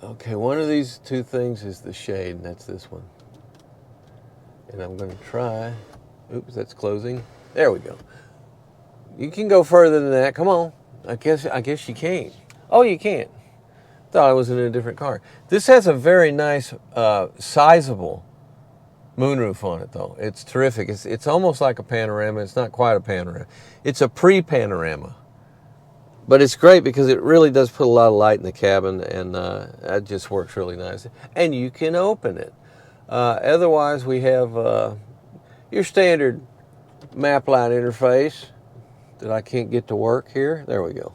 Okay, one of these two things is the shade, and that's this one. And I'm going to try. Oops, that's closing. There we go. You can go further than that. Come on. I guess you can't. Oh, you can't. Thought I was in a different car. This has a very nice, sizable moonroof on it, though. It's terrific. It's almost like a panorama. It's not quite a panorama. It's a pre-panorama. But it's great because it really does put a lot of light in the cabin, and that just works really nice. And you can open it. Otherwise, we have your standard map light interface that I can't get to work here. There we go.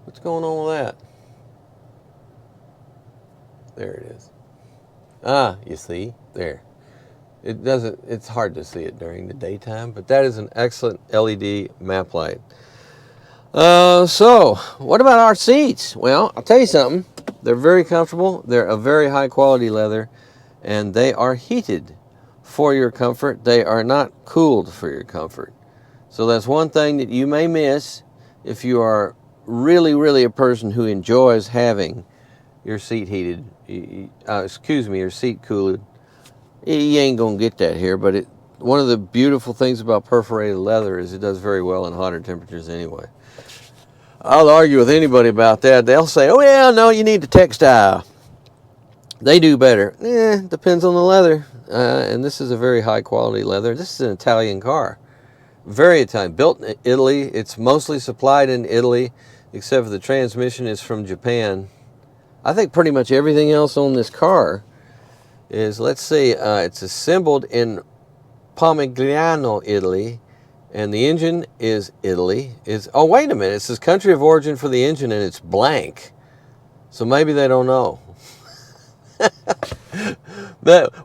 What's going on with that? There it is. Ah, you see? There. It's hard to see it during the daytime, but that is an excellent LED map light. So, what about our seats? Well, I'll tell you something. They're very comfortable. They're a very high quality leather, and they are heated for your comfort. They are not cooled for your comfort. So that's one thing that you may miss if you are really, really a person who enjoys having your seat heated, your seat cooled. You ain't gonna get that here, but one of the beautiful things about perforated leather is it does very well in hotter temperatures anyway. I'll argue with anybody about that. They'll say, oh yeah, no, you need the textile. They do better. Depends on the leather. And this is a very high quality leather. This is an Italian car. Very Italian. Built in Italy. It's mostly supplied in Italy, except for the transmission is from Japan. I think pretty much everything else on this car is, let's see, it's assembled in Pomigliano, Italy, and the engine is Italy. Oh, wait a minute, it says country of origin for the engine, and it's blank. So maybe they don't know.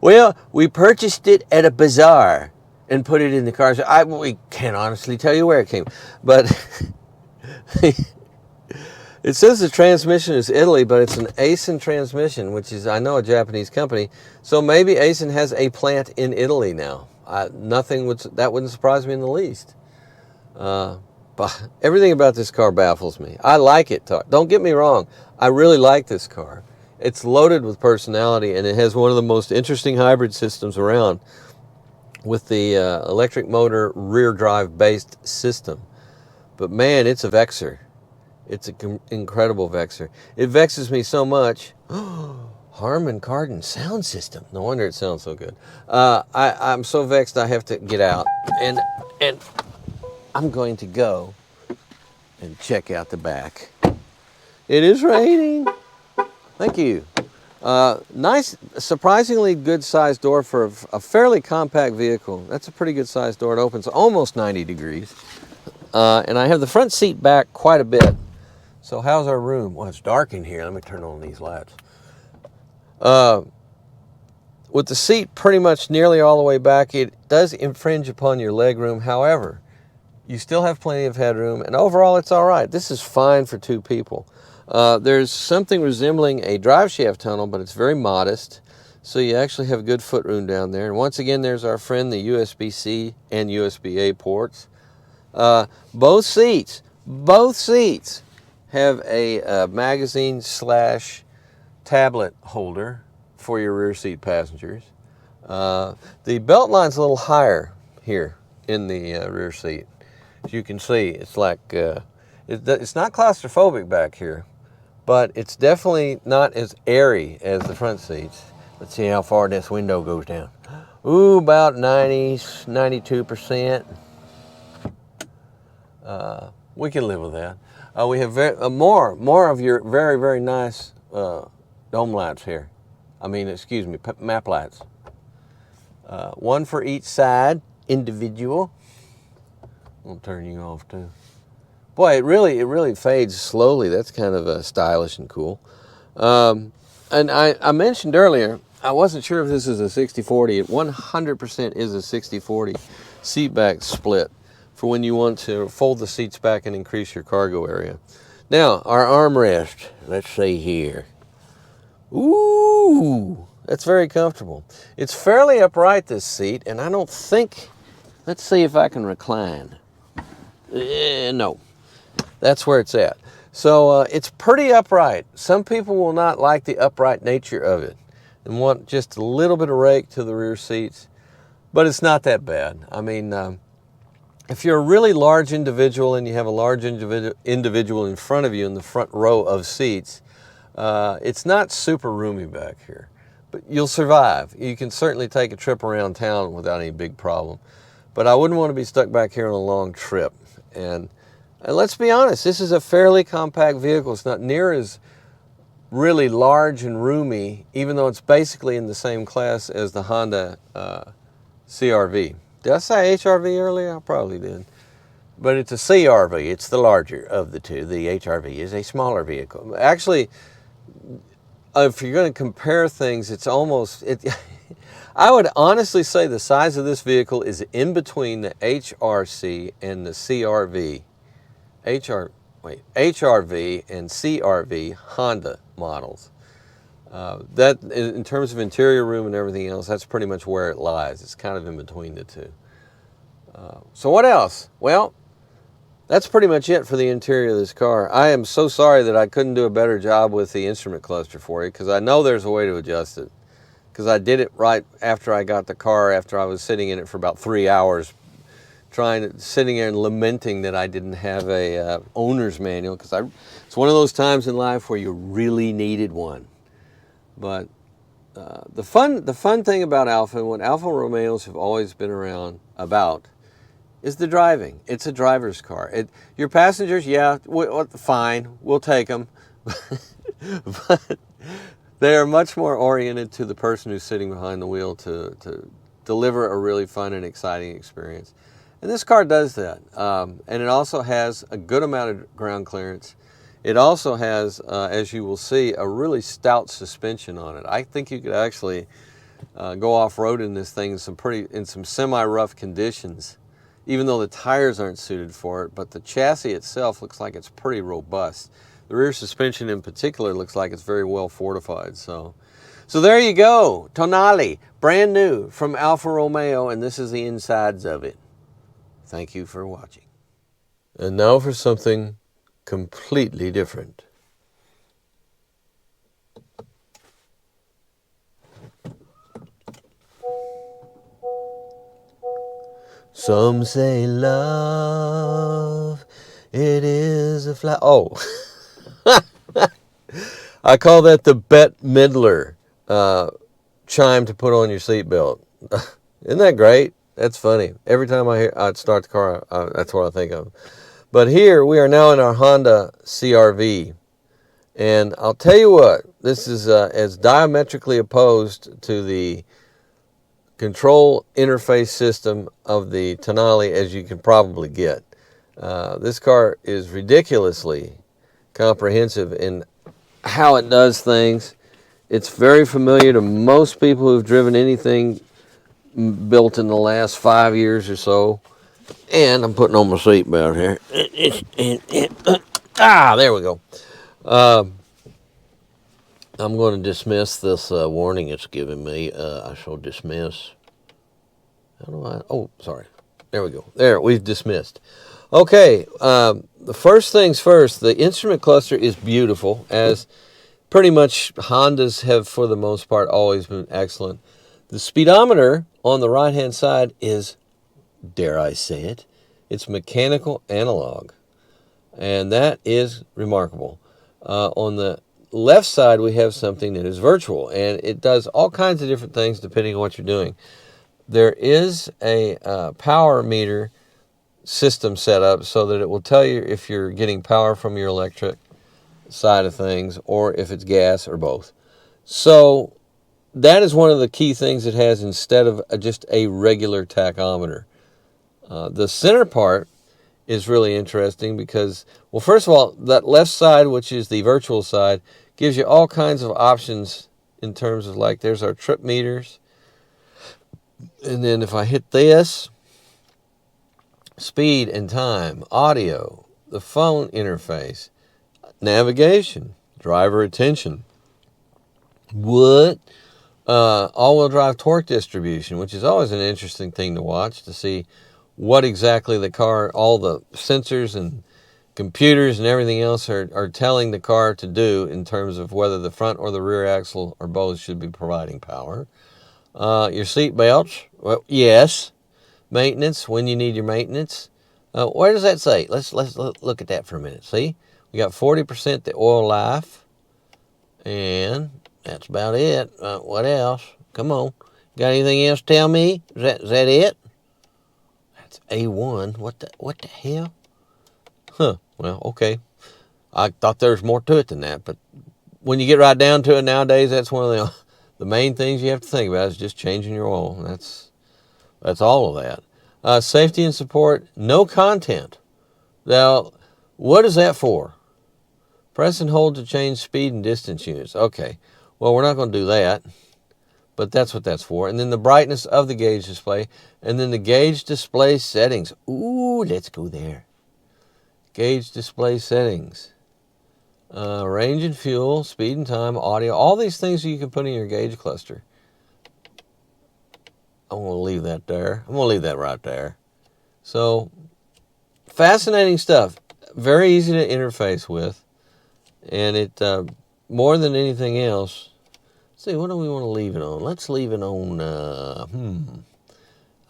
Well, we purchased it at a bazaar and put it in the car. So we can't honestly tell you where it came, but it says the transmission is Italy, but it's an Aisin transmission, which is, I know, a Japanese company. So maybe Aisin has a plant in Italy now. That wouldn't surprise me in the least. But everything about this car baffles me. I like it. Don't get me wrong. I really like this car. It's loaded with personality, and it has one of the most interesting hybrid systems around with the electric motor rear drive based system. But man, it's a vexer. It's an incredible vexer. It vexes me so much. Harman Kardon sound system. No wonder it sounds so good. I'm so vexed I have to get out. And I'm going to go and check out the back. It is raining. Thank you. Nice, surprisingly good sized door for a fairly compact vehicle. That's a pretty good sized door. It opens almost 90 degrees. And I have the front seat back quite a bit. So how's our room? Well, it's dark in here. Let me turn on these lights. With the seat pretty much nearly all the way back, it does infringe upon your leg room. However, you still have plenty of headroom, and overall it's all right. This is fine for two people. There's something resembling a drive shaft tunnel, but it's very modest, so you actually have good footroom down there. And once again, there's our friend, the USB-C and USB-A ports. Both seats have a magazine slash tablet holder for your rear seat passengers. The belt line's a little higher here in the rear seat. As you can see, it's like, it's not claustrophobic back here, but it's definitely not as airy as the front seats. Let's see how far this window goes down. Ooh, about 92%. We can live with that. We have more of your very, very nice dome lights here. Excuse me, map lights. One for each side, individual. I'll turn you off too. Boy, it really fades slowly. That's kind of stylish and cool. And I mentioned earlier, I wasn't sure if this is a 60-40. It 100% is a 60-40 seat back split for when you want to fold the seats back and increase your cargo area. Now, our armrest, let's see here. Ooh, that's very comfortable. It's fairly upright, this seat, and I don't think, let's see if I can recline. No, that's where it's at. So it's pretty upright. Some people will not like the upright nature of it and want just a little bit of rake to the rear seats, but it's not that bad. I mean, if you're a really large individual and you have a large individual in front of you in the front row of seats, it's not super roomy back here, but you'll survive. You can certainly take a trip around town without any big problem, but I wouldn't want to be stuck back here on a long trip. And let's be honest, this is a fairly compact vehicle. It's not near as really large and roomy, even though it's basically in the same class as the Honda CR-V. Did I say HR-V earlier? I probably did. But it's a CR-V. It's the larger of the two. The HR-V is a smaller vehicle. Actually, if you're going to compare things, it's almost... I would honestly say the size of this vehicle is in between the HRC and the CR-V. HRV and CR-V Honda models. That, in terms of interior room and everything else, that's pretty much where it lies. It's kind of in between the two. So what else? Well, that's pretty much it for the interior of this car. I am so sorry that I couldn't do a better job with the instrument cluster for you, because I know there's a way to adjust it. Because I did it right after I got the car, after I was sitting in it for about 3 hours, sitting there and lamenting that I didn't have a owner's manual, because it's one of those times in life where you really needed one. But the fun thing about Alfa, and what Alfa Romeos have always been around about, is the driving. It's a driver's car. Your passengers, yeah, fine, we'll take them. But they are much more oriented to the person who's sitting behind the wheel to deliver a really fun and exciting experience. And this car does that. And it also has a good amount of ground clearance. It also has, as you will see, a really stout suspension on it. I think you could actually go off-road in this thing in some semi-rough conditions, even though the tires aren't suited for it. But the chassis itself looks like it's pretty robust. The rear suspension in particular looks like it's very well fortified. So there you go. Tonale, brand new from Alfa Romeo, and this is the insides of it. Thank you for watching. And now for something completely different. Some say love, it is a fly. Oh. I call that the Bette Midler chime to put on your seatbelt. Isn't that great? That's funny. Every time I'd start the car, that's what I think of. But here we are now in our Honda CR-V. And I'll tell you what, this is as diametrically opposed to the control interface system of the Tonale as you can probably get. This car is ridiculously comprehensive in how it does things. It's very familiar to most people who've driven anything built in the last 5 years or so. And I'm putting on my seatbelt here. There we go. I'm going to dismiss this warning it's giving me. I shall dismiss. How do I? Oh, sorry. There we go. There, we've dismissed. Okay, the first things first, the instrument cluster is beautiful, as pretty much Hondas have, for the most part, always been excellent. The speedometer on the right-hand side is, dare I say it, it's mechanical analog. And that is remarkable. On the left side, we have something that is virtual, and it does all kinds of different things depending on what you're doing. There is a power meter system set up so that it will tell you if you're getting power from your electric side of things or if it's gas or both. So that is one of the key things it has instead of just a regular tachometer. The center part is really interesting because, well, first of all, that left side, which is the virtual side, gives you all kinds of options in terms of, like, there's our trip meters. And then if I hit this, speed and time, audio, the phone interface, navigation, driver attention, all-wheel drive torque distribution, which is always an interesting thing to watch to see what exactly the car, all the sensors and computers and everything else are telling the car to do in terms of whether the front or the rear axle or both should be providing power. Your seat belts, well, yes. Maintenance, when you need your maintenance. Where does that say? Let's look at that for a minute. See, we got 40% the oil life, and that's about it. What else? Come on, got anything else to tell me? Is that it? That's A1. What the hell? Huh. Well, okay. I thought there was more to it than that, but when you get right down to it nowadays, that's one of the main things you have to think about is just changing your oil. That's all of that. Safety and support, no content. Now, what is that for? Press and hold to change speed and distance units. Okay, well, we're not going to do that, but that's what that's for. And then the brightness of the gauge display, and then the gauge display settings. Ooh, let's go there. Gauge display settings. Range and fuel, speed and time, audio, all these things you can put in your gauge cluster. I'm going to leave that there. I'm going to leave that right there. So, fascinating stuff. Very easy to interface with. And it, more than anything else, let's see, what do we want to leave it on? Let's leave it on,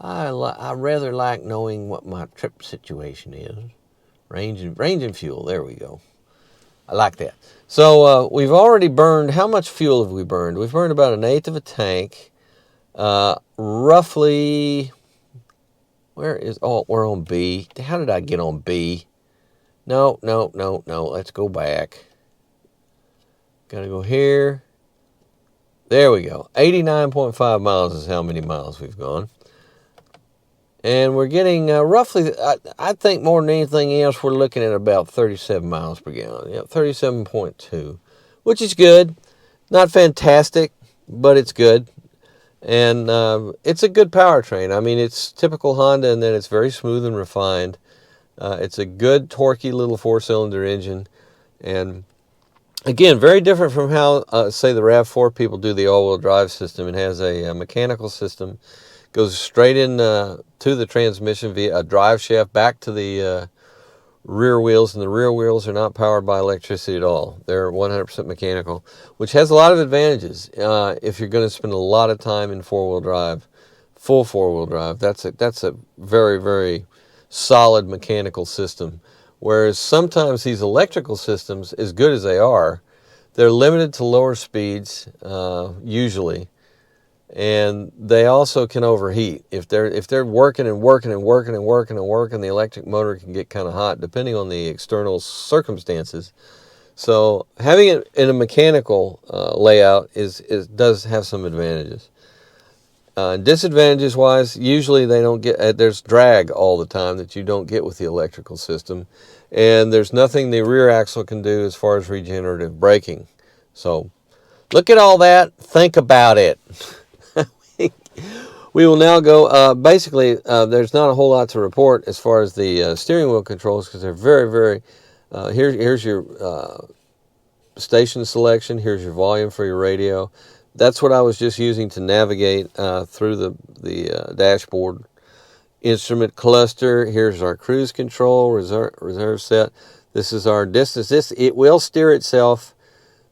I rather like knowing what my trip situation is. Range and fuel, there we go. I like that. So, we've already burned, how much fuel have we burned? We've burned about 1/8 of a tank. Roughly, we're on B. How did I get on B? No, let's go back. Gotta go here. There we go. 89.5 miles is how many miles we've gone. And we're getting roughly, I think more than anything else, we're looking at about 37 miles per gallon. Yep, 37.2, which is good. Not fantastic, but it's good. And it's a good powertrain. I mean, it's typical Honda in that it's very smooth and refined. It's a good, torquey little four-cylinder engine. And again, very different from how, say, the RAV4 people do the all-wheel drive system. It has a mechanical system. Goes straight in to the transmission via a drive shaft back to the rear wheels, and the rear wheels are not powered by electricity at all. They're 100% mechanical, which has a lot of advantages if you're going to spend a lot of time in four-wheel drive, full four-wheel drive. That's a very, very solid mechanical system. Whereas sometimes these electrical systems, as good as they are, they're limited to lower speeds usually. And they also can overheat. If they're working, the electric motor can get kind of hot depending on the external circumstances. So having it in a mechanical layout does have some advantages. Disadvantages wise, usually they don't get there's drag all the time that you don't get with the electrical system, and there's nothing the rear axle can do as far as regenerative braking. So look at all that. Think about it. We will now go, basically, there's not a whole lot to report as far as the steering wheel controls because they're very, very, here's your station selection, here's your volume for your radio. That's what I was just using to navigate through the dashboard. instrument cluster. Here's our cruise control, reserve set. This is our distance. It will steer itself,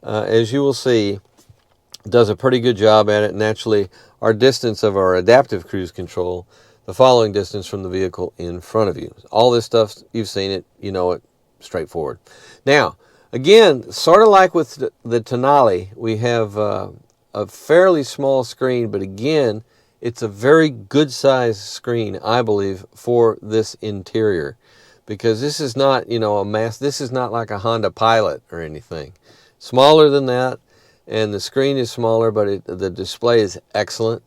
as you will see. Does a pretty good job at it. And actually, our distance of our adaptive cruise control, the following distance from the vehicle in front of you. All this stuff, you've seen it, you know it, straightforward. Now, again, sort of like with the Tonale, we have a fairly small screen, but again, it's a very good sized screen, I believe, for this interior. Because this is not, you know, this is not like a Honda Pilot or anything. Smaller than that, and the screen is smaller, but the display is excellent.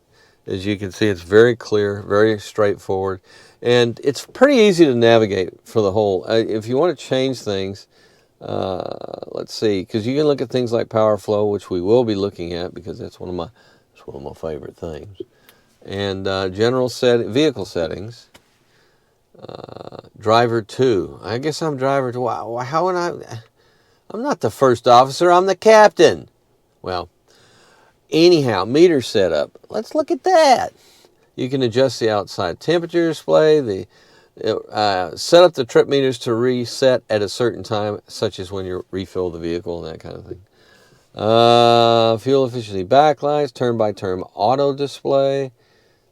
As you can see, it's very clear, very straightforward, and it's pretty easy to navigate for the whole. If you want to change things, let's see, because you can look at things like power flow, which we will be looking at because that's one of my favorite things, and vehicle settings. Driver 2. I guess I'm driver 2. How would I'm not the first officer. I'm the captain. Well, anyhow, meter setup. Let's look at that. You can adjust the outside temperature display. Set up the trip meters to reset at a certain time, such as when you refill the vehicle and that kind of thing. Fuel efficiency backlights, turn-by-turn auto display.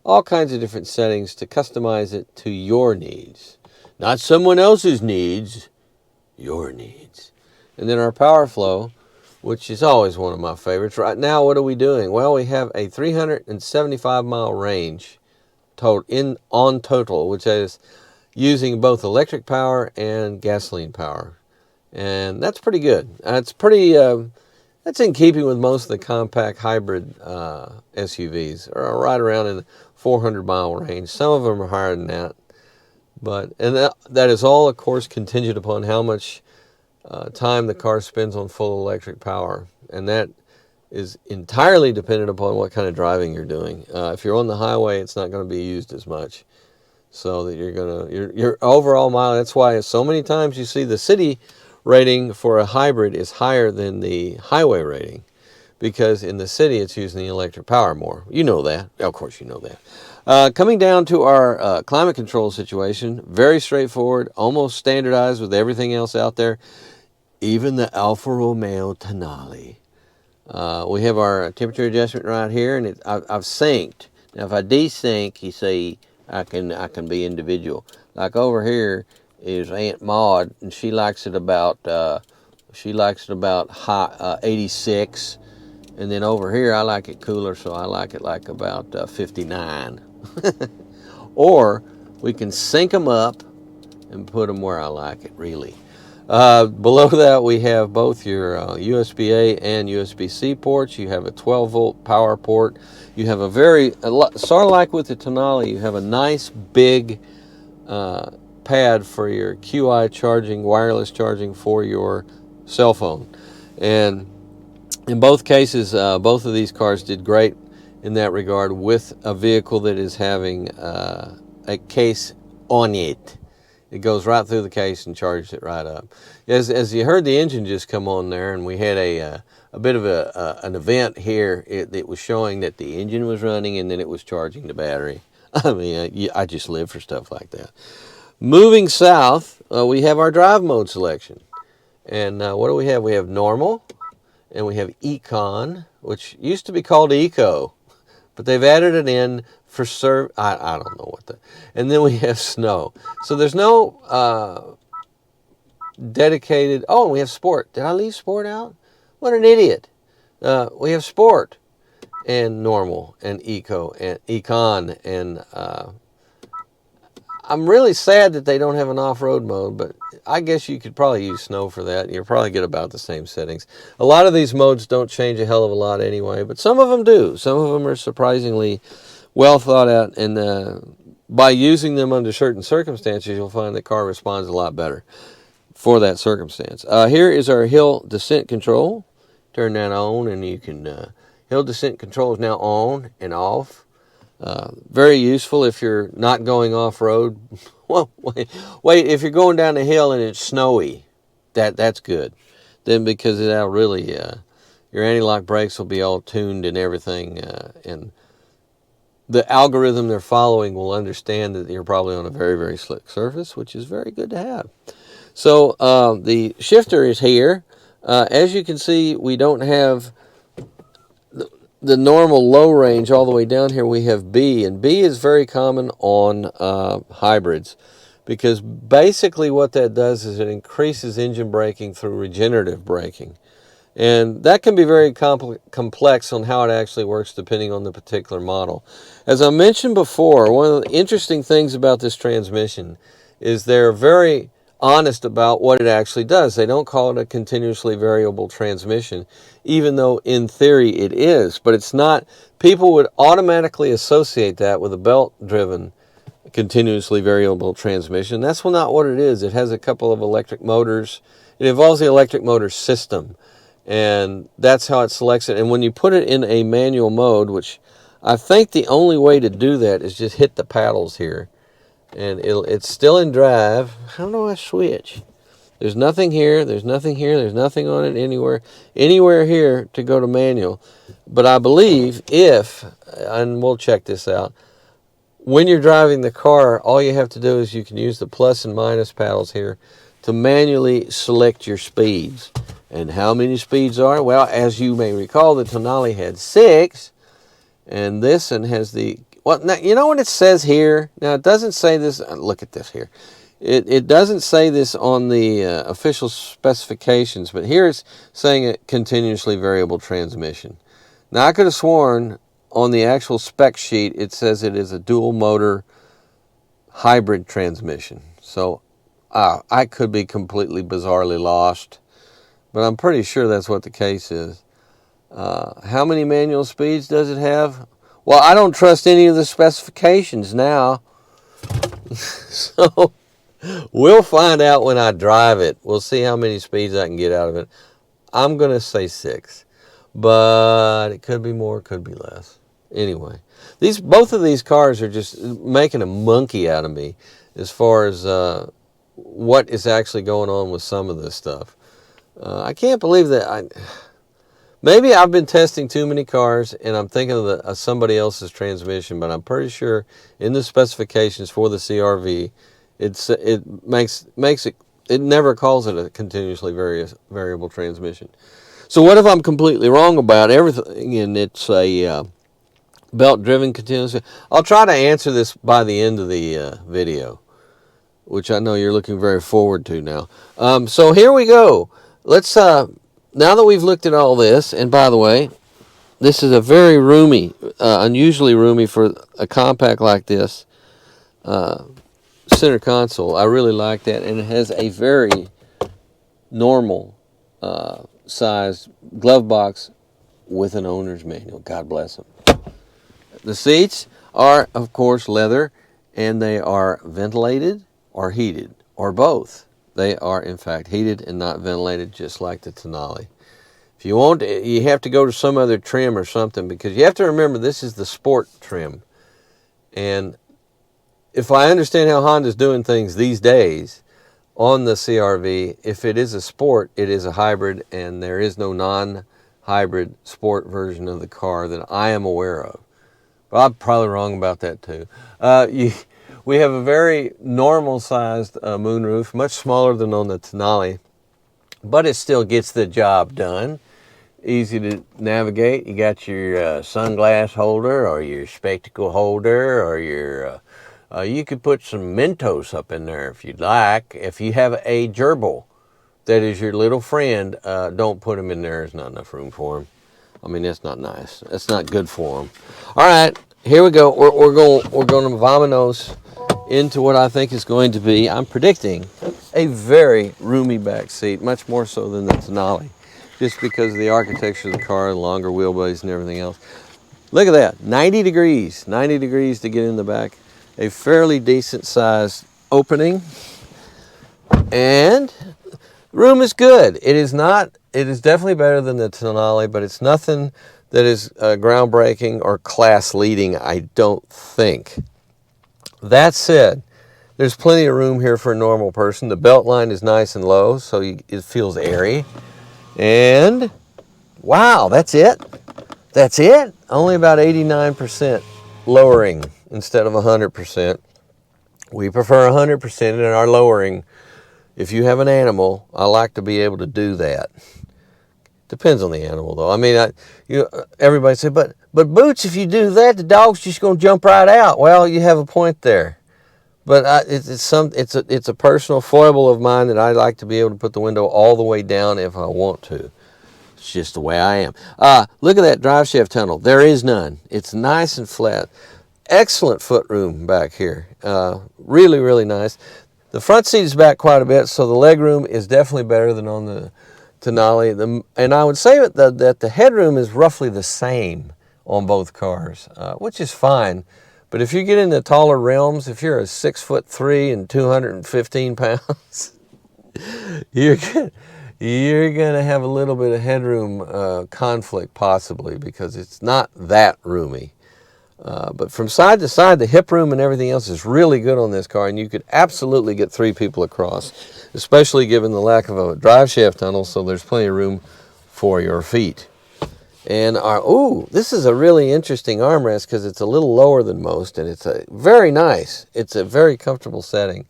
All kinds of different settings to customize it to your needs. Not someone else's needs, your needs. And then our power flow, which is always one of my favorites. Right now, what are we doing? Well, we have a 375-mile range on total, which is using both electric power and gasoline power. And that's pretty good. That's in keeping with most of the compact hybrid SUVs, are right around in the 400-mile range. Some of them are higher than that. And that is all, of course, contingent upon how much time the car spends on full electric power. And that is entirely dependent upon what kind of driving you're doing. If you're on the highway, it's not going to be used as much. So that your overall mile, that's why so many times you see the city rating for a hybrid is higher than the highway rating. Because in the city, it's using the electric power more. You know that. Of course you know that. Coming down to our climate control situation, very straightforward, almost standardized with everything else out there. Even the Alfa Romeo Tonale. We have our temperature adjustment right here, and I've synced. Now, if I desync, you see, I can be individual. Like over here is Aunt Maud, and she likes it about high 86, and then over here I like it cooler, so I like it like about 59. Or we can sync them up and put them where I like it, really. Below that, we have both your USB-A and USB-C ports. You have a 12-volt power port. You have sort of like with the Tonale, you have a nice big pad for your QI charging, wireless charging for your cell phone. And in both cases, both of these cars did great in that regard with a vehicle that is having a case on it. It goes right through the case and charges it right up. As you heard the engine just come on there, and we had a bit of an event here. It was showing that the engine was running and then it was charging the battery. I mean, I just live for stuff like that. Moving south, we have our drive mode selection. And what do we have? We have normal, and we have econ, which used to be called eco, but they've added it in for I don't know what and then we have snow. So there's no dedicated. Oh, we have sport. Did I leave sport out? What an idiot. We have sport and normal and eco and econ, and I'm really sad that they don't have an off-road mode, but I guess you could probably use snow for that. You'll probably get about the same settings. A lot of these modes don't change a hell of a lot anyway, but some of them do. Some of them are surprisingly well thought out, and by using them under certain circumstances, you'll find the car responds a lot better for that circumstance. Here is our hill descent control. Turn that on, and you can hill descent control is now on and off. Very useful if you're not going off-road. Well, wait, if you're going down the hill and it's snowy, that's good. Then because that'll really, your anti-lock brakes will be all tuned and everything, and the algorithm they're following will understand that you're probably on a very, very slick surface, which is very good to have. So the shifter is here. As you can see, we don't have the normal low range all the way down here. We have B, and B is very common on hybrids, because basically what that does is it increases engine braking through regenerative braking. And that can be very complex on how it actually works depending on the particular model. As I mentioned before, one of the interesting things about this transmission is they're very honest about what it actually does. They don't call it a continuously variable transmission, even though in theory it is. But it's not. People would automatically associate that with a belt-driven continuously variable transmission. That's not what it is. It has a couple of electric motors. It involves the electric motor system, and that's how it selects it. And when you put it in a manual mode, which I think the only way to do that is just hit the paddles here, and it's still in drive. How do I switch? There's nothing here, there's nothing here, there's nothing on it anywhere here to go to manual. But I believe and we'll check this out, when you're driving the car, all you have to do is you can use the plus and minus paddles here to manually select your speeds. And how many speeds are? Well, as you may recall, the Tonale had 6, and this one has the... Well, now, you know what it says here? Now, it doesn't say this... Look at this here. It doesn't say this on the official specifications, but here it's saying a continuously variable transmission. Now, I could have sworn on the actual spec sheet it says it is a dual motor hybrid transmission. So I could be completely bizarrely lost, but I'm pretty sure that's what the case is. How many manual speeds does it have? Well, I don't trust any of the specifications now. So we'll find out when I drive it. We'll see how many speeds I can get out of it. I'm going to say 6, but it could be more, could be less. Anyway, both of these cars are just making a monkey out of me as far as what is actually going on with some of this stuff. I can't believe that maybe I've been testing too many cars and I'm thinking of somebody else's transmission, but I'm pretty sure in the specifications for the CRV, it never calls it a continuously variable transmission. So what if I'm completely wrong about everything and it's a belt-driven continuously? I'll try to answer this by the end of the video, which I know you're looking very forward to now. So here we go. Let's now that we've looked at all this, and by the way, this is a very roomy, unusually roomy for a compact like this center console. I really like that, and it has a very normal sized glove box with an owner's manual. God bless them. The seats are, of course, leather, and they are ventilated or heated, or both. They are, in fact, heated and not ventilated, just like the Tonale. If you want, you have to go to some other trim or something, because you have to remember this is the sport trim. And if I understand how Honda's doing things these days on the CRV, if it is a sport, it is a hybrid, and there is no non-hybrid sport version of the car that I am aware of. But I'm probably wrong about that too. We have a very normal-sized moonroof, much smaller than on the Tonale, but it still gets the job done. Easy to navigate. You got your sunglass holder or your spectacle holder, or your you could put some Mentos up in there if you'd like. If you have a gerbil that is your little friend, don't put him in there. There's not enough room for him. I mean, that's not nice. That's not good for him. All right, here we go. We're going to vamonos into what I think is going to be, I'm predicting, a very roomy back seat, much more so than the Tonale, just because of the architecture of the car, the longer wheelbase and everything else. Look at that, 90 degrees to get in the back. A fairly decent sized opening, and room is good. It is definitely better than the Tonale, but it's nothing that is groundbreaking or class leading, I don't think. That said, there's plenty of room here for a normal person. The belt line is nice and low, so it feels airy. And wow, that's it. Only about 89% lowering instead of 100%. We prefer 100% in our lowering. If you have an animal, I like to be able to do that. Depends on the animal, though. I mean, everybody say, but Boots, if you do that, the dog's just going to jump right out. Well, you have a point there. But it's a personal foible of mine that I like to be able to put the window all the way down if I want to. It's just the way I am. Look at that drive shaft tunnel. There is none. It's nice and flat. Excellent footroom back here. Really, really nice. The front seat is back quite a bit, so the leg room is definitely better than on the Tonale. And I would say that the headroom is roughly the same on both cars, which is fine. But if you get into taller realms, if you're a 6'3" and 215 pounds, you're gonna have a little bit of headroom conflict possibly, because it's not that roomy. But from side to side, the hip room and everything else is really good on this car, and you could absolutely get 3 people across, especially given the lack of a drive shaft tunnel, so there's plenty of room for your feet. And this is a really interesting armrest because it's a little lower than most, and it's very nice. It's a very comfortable setting.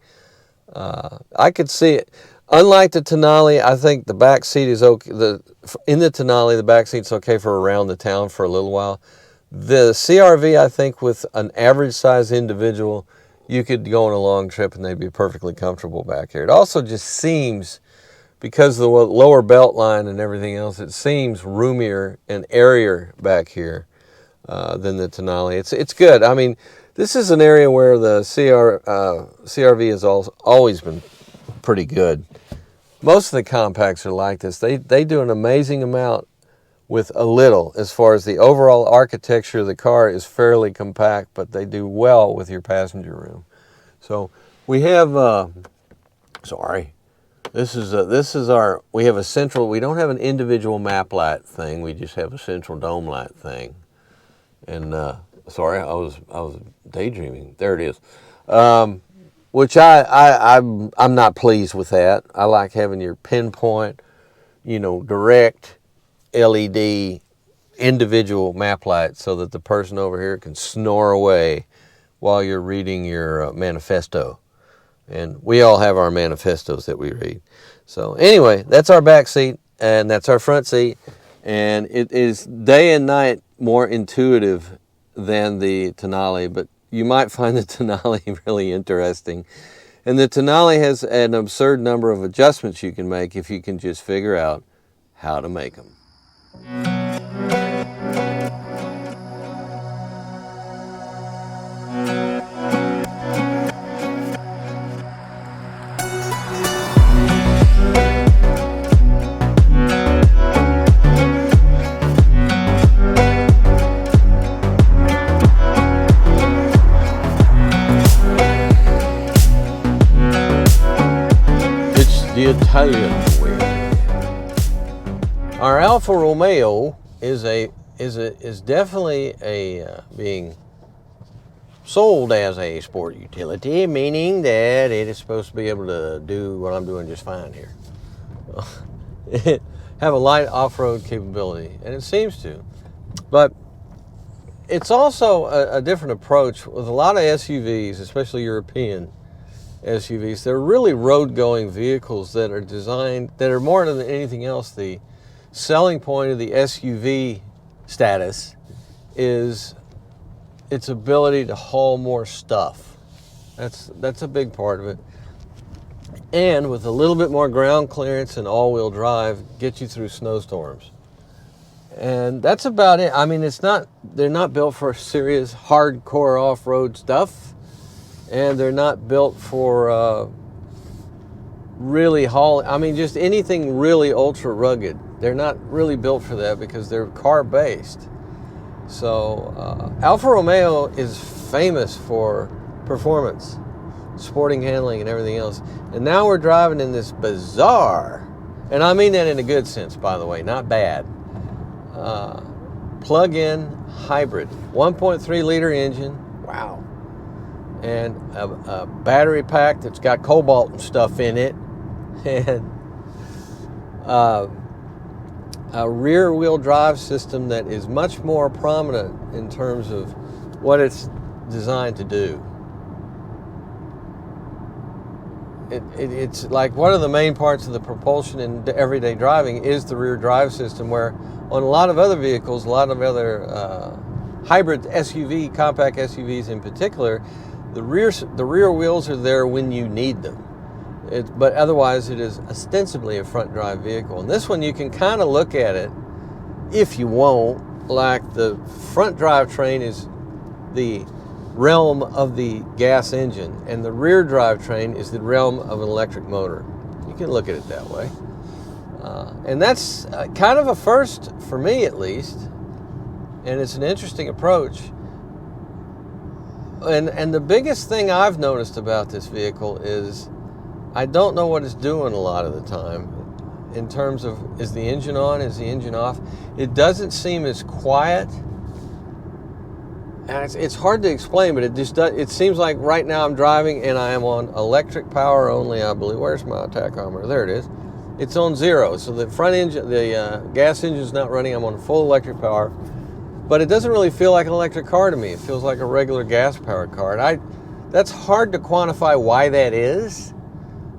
I could see it. Unlike the Tonale, I think the back seat is okay. In the Tonale, the back seat's okay for around the town for a little while. The CRV, I think, with an average size individual, you could go on a long trip and they'd be perfectly comfortable back here. It also just seems, because of the lower belt line and everything else, it seems roomier and airier back here than the Tonale. It's good. I mean, this is an area where the CRV has always been pretty good. Most of the compacts are like this. They do an amazing amount with a little. As far as the overall architecture of the car is fairly compact, but they do well with your passenger room. So we have, we have a central, we don't have an individual map light thing, we just have a central dome light thing. And, sorry, I was daydreaming. There it is. Which I'm not pleased with that. I like having your pinpoint, direct LED individual map light so that the person over here can snore away while you're reading your manifesto. And we all have our manifestos that we read. So anyway, that's our back seat and that's our front seat. And it is day and night more intuitive than the Tonale, but you might find the Tonale really interesting. And the Tonale has an absurd number of adjustments you can make if you can just figure out how to make them. It's the Italian way. Our Alfa Romeo is definitely being sold as a sport utility, meaning that it is supposed to be able to do what I'm doing just fine here. Have a light off-road capability, and it seems to. But it's also a different approach with a lot of SUVs, especially European SUVs. They're really road-going vehicles that are designed, that are more than anything else, the selling point of the SUV status is its ability to haul more stuff. That's a big part of it. And with a little bit more ground clearance and all-wheel drive, get you through snowstorms. And that's about it. I mean, they're not built for serious hardcore off-road stuff, and they're not built for really hauling. I mean, just anything really ultra rugged. They're not really built for that because they're car-based. So Alfa Romeo is famous for performance, sporting handling, and everything else. And now we're driving in this bizarre, and I mean that in a good sense, by the way, not bad, plug-in hybrid, 1.3 liter engine. Wow. And a battery pack that's got cobalt and stuff in it, and a rear wheel drive system that is much more prominent in terms of what it's designed to do. It's like one of the main parts of the propulsion in everyday driving is the rear drive system, where on a lot of other vehicles, a lot of other hybrid SUV, compact SUVs in particular, the rear wheels are there when you need them. But otherwise it is ostensibly a front drive vehicle. And this one you can kind of look at it, if you won't, like the front drivetrain is the realm of the gas engine, and the rear drivetrain is the realm of an electric motor. You can look at it that way. And that's kind of a first for me, at least. And it's an interesting approach. And the biggest thing I've noticed about this vehicle is I don't know what it's doing a lot of the time in terms of, is the engine on, is the engine off? It doesn't seem as quiet. And it's hard to explain, but it seems like right now I'm driving and I am on electric power only, I believe. Where's my tachometer? There it is. It's on 0. So the front engine, the gas engine is not running. I'm on full electric power. But it doesn't really feel like an electric car to me. It feels like a regular gas-powered car. And that's hard to quantify why that is,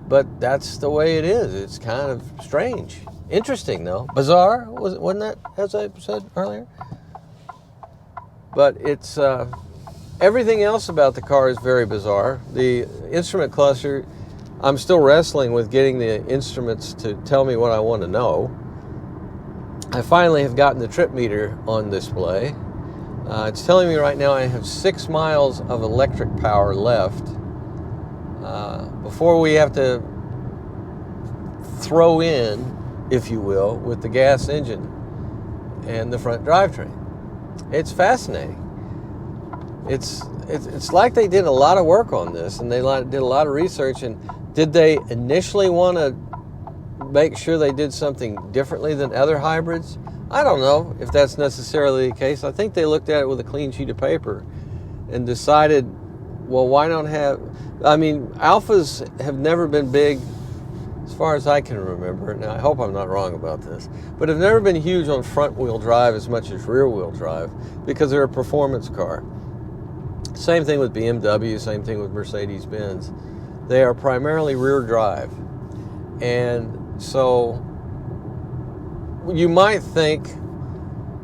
but that's the way it is. It's kind of strange. Interesting, though. Bizarre, wasn't that, as I said earlier? But it's everything else about the car is very bizarre. The instrument cluster, I'm still wrestling with getting the instruments to tell me what I want to know. I finally have gotten the trip meter on display. It's telling me right now I have 6 miles of electric power left before we have to throw in, if you will, with the gas engine and the front drivetrain. It's fascinating. It's like they did a lot of work on this, and they did a lot of research. And did they initially want to make sure they did something differently than other hybrids? I don't know if that's necessarily the case. I think they looked at it with a clean sheet of paper and decided, well, why not have... I mean, Alphas have never been big, as far as I can remember. Now, I hope I'm not wrong about this, but have never been huge on front-wheel drive as much as rear-wheel drive because they're a performance car. Same thing with BMW, same thing with Mercedes-Benz. They are primarily rear drive. And so you might think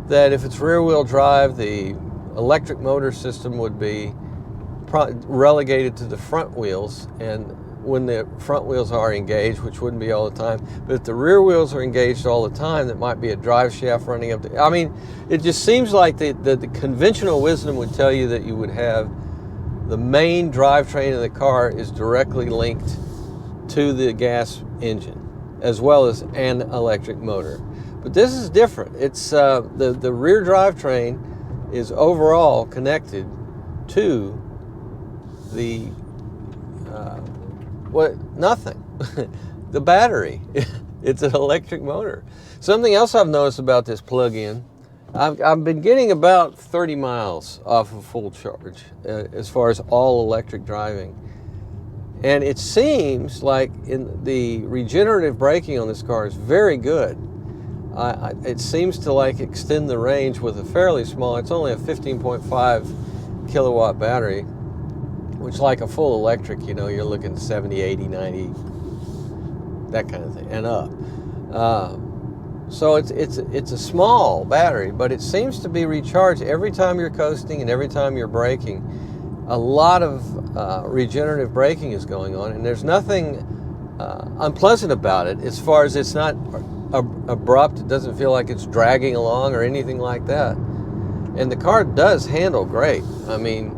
that if it's rear-wheel drive, the electric motor system would be relegated to the front wheels, and when the front wheels are engaged, which wouldn't be all the time, but if the rear wheels are engaged all the time, that might be a drive shaft running up the... I mean, it just seems like the conventional wisdom would tell you that you would have the main drivetrain of the car is directly linked to the gas engine, as well as an electric motor. But this is different. It's the rear drivetrain is overall connected to the nothing. The battery. It's an electric motor. Something else I've noticed about this plug-in, I've been getting about 30 miles off of full charge as far as all electric driving. And it seems like the regenerative braking on this car is very good. It seems to like extend the range with a fairly small, it's only a 15.5 kilowatt battery, which like a full electric, you know, you're looking 70, 80, 90, that kind of thing, and up. So it's a small battery, but it seems to be recharged every time you're coasting and every time you're braking. A lot of regenerative braking is going on, and there's nothing unpleasant about it as far as it's not abrupt. It doesn't feel like it's dragging along or anything like that. And the car does handle great. I mean,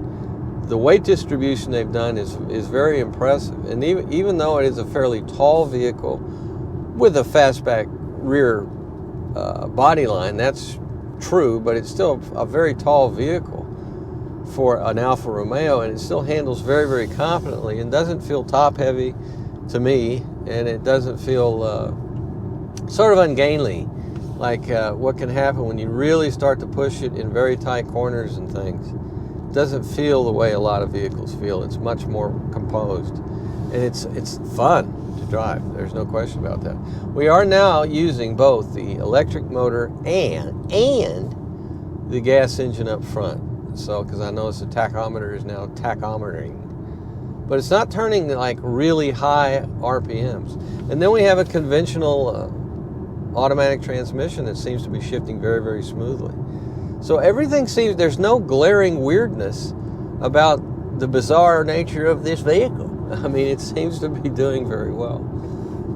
the weight distribution they've done is very impressive. And even though it is a fairly tall vehicle with a fastback rear body line, that's true, but it's still a very tall vehicle for an Alfa Romeo, and it still handles very, very confidently and doesn't feel top heavy to me, and it doesn't feel sort of ungainly, like what can happen when you really start to push it in very tight corners and things. It doesn't feel the way a lot of vehicles feel. It's much more composed, and it's fun to drive. There's no question about that. We are now using both the electric motor and the gas engine up front. so because I noticed the tachometer is now tachometering. But it's not turning like really high RPMs. And then we have a conventional automatic transmission that seems to be shifting very, very smoothly. So everything seems, there's no glaring weirdness about the bizarre nature of this vehicle. I mean, it seems to be doing very well.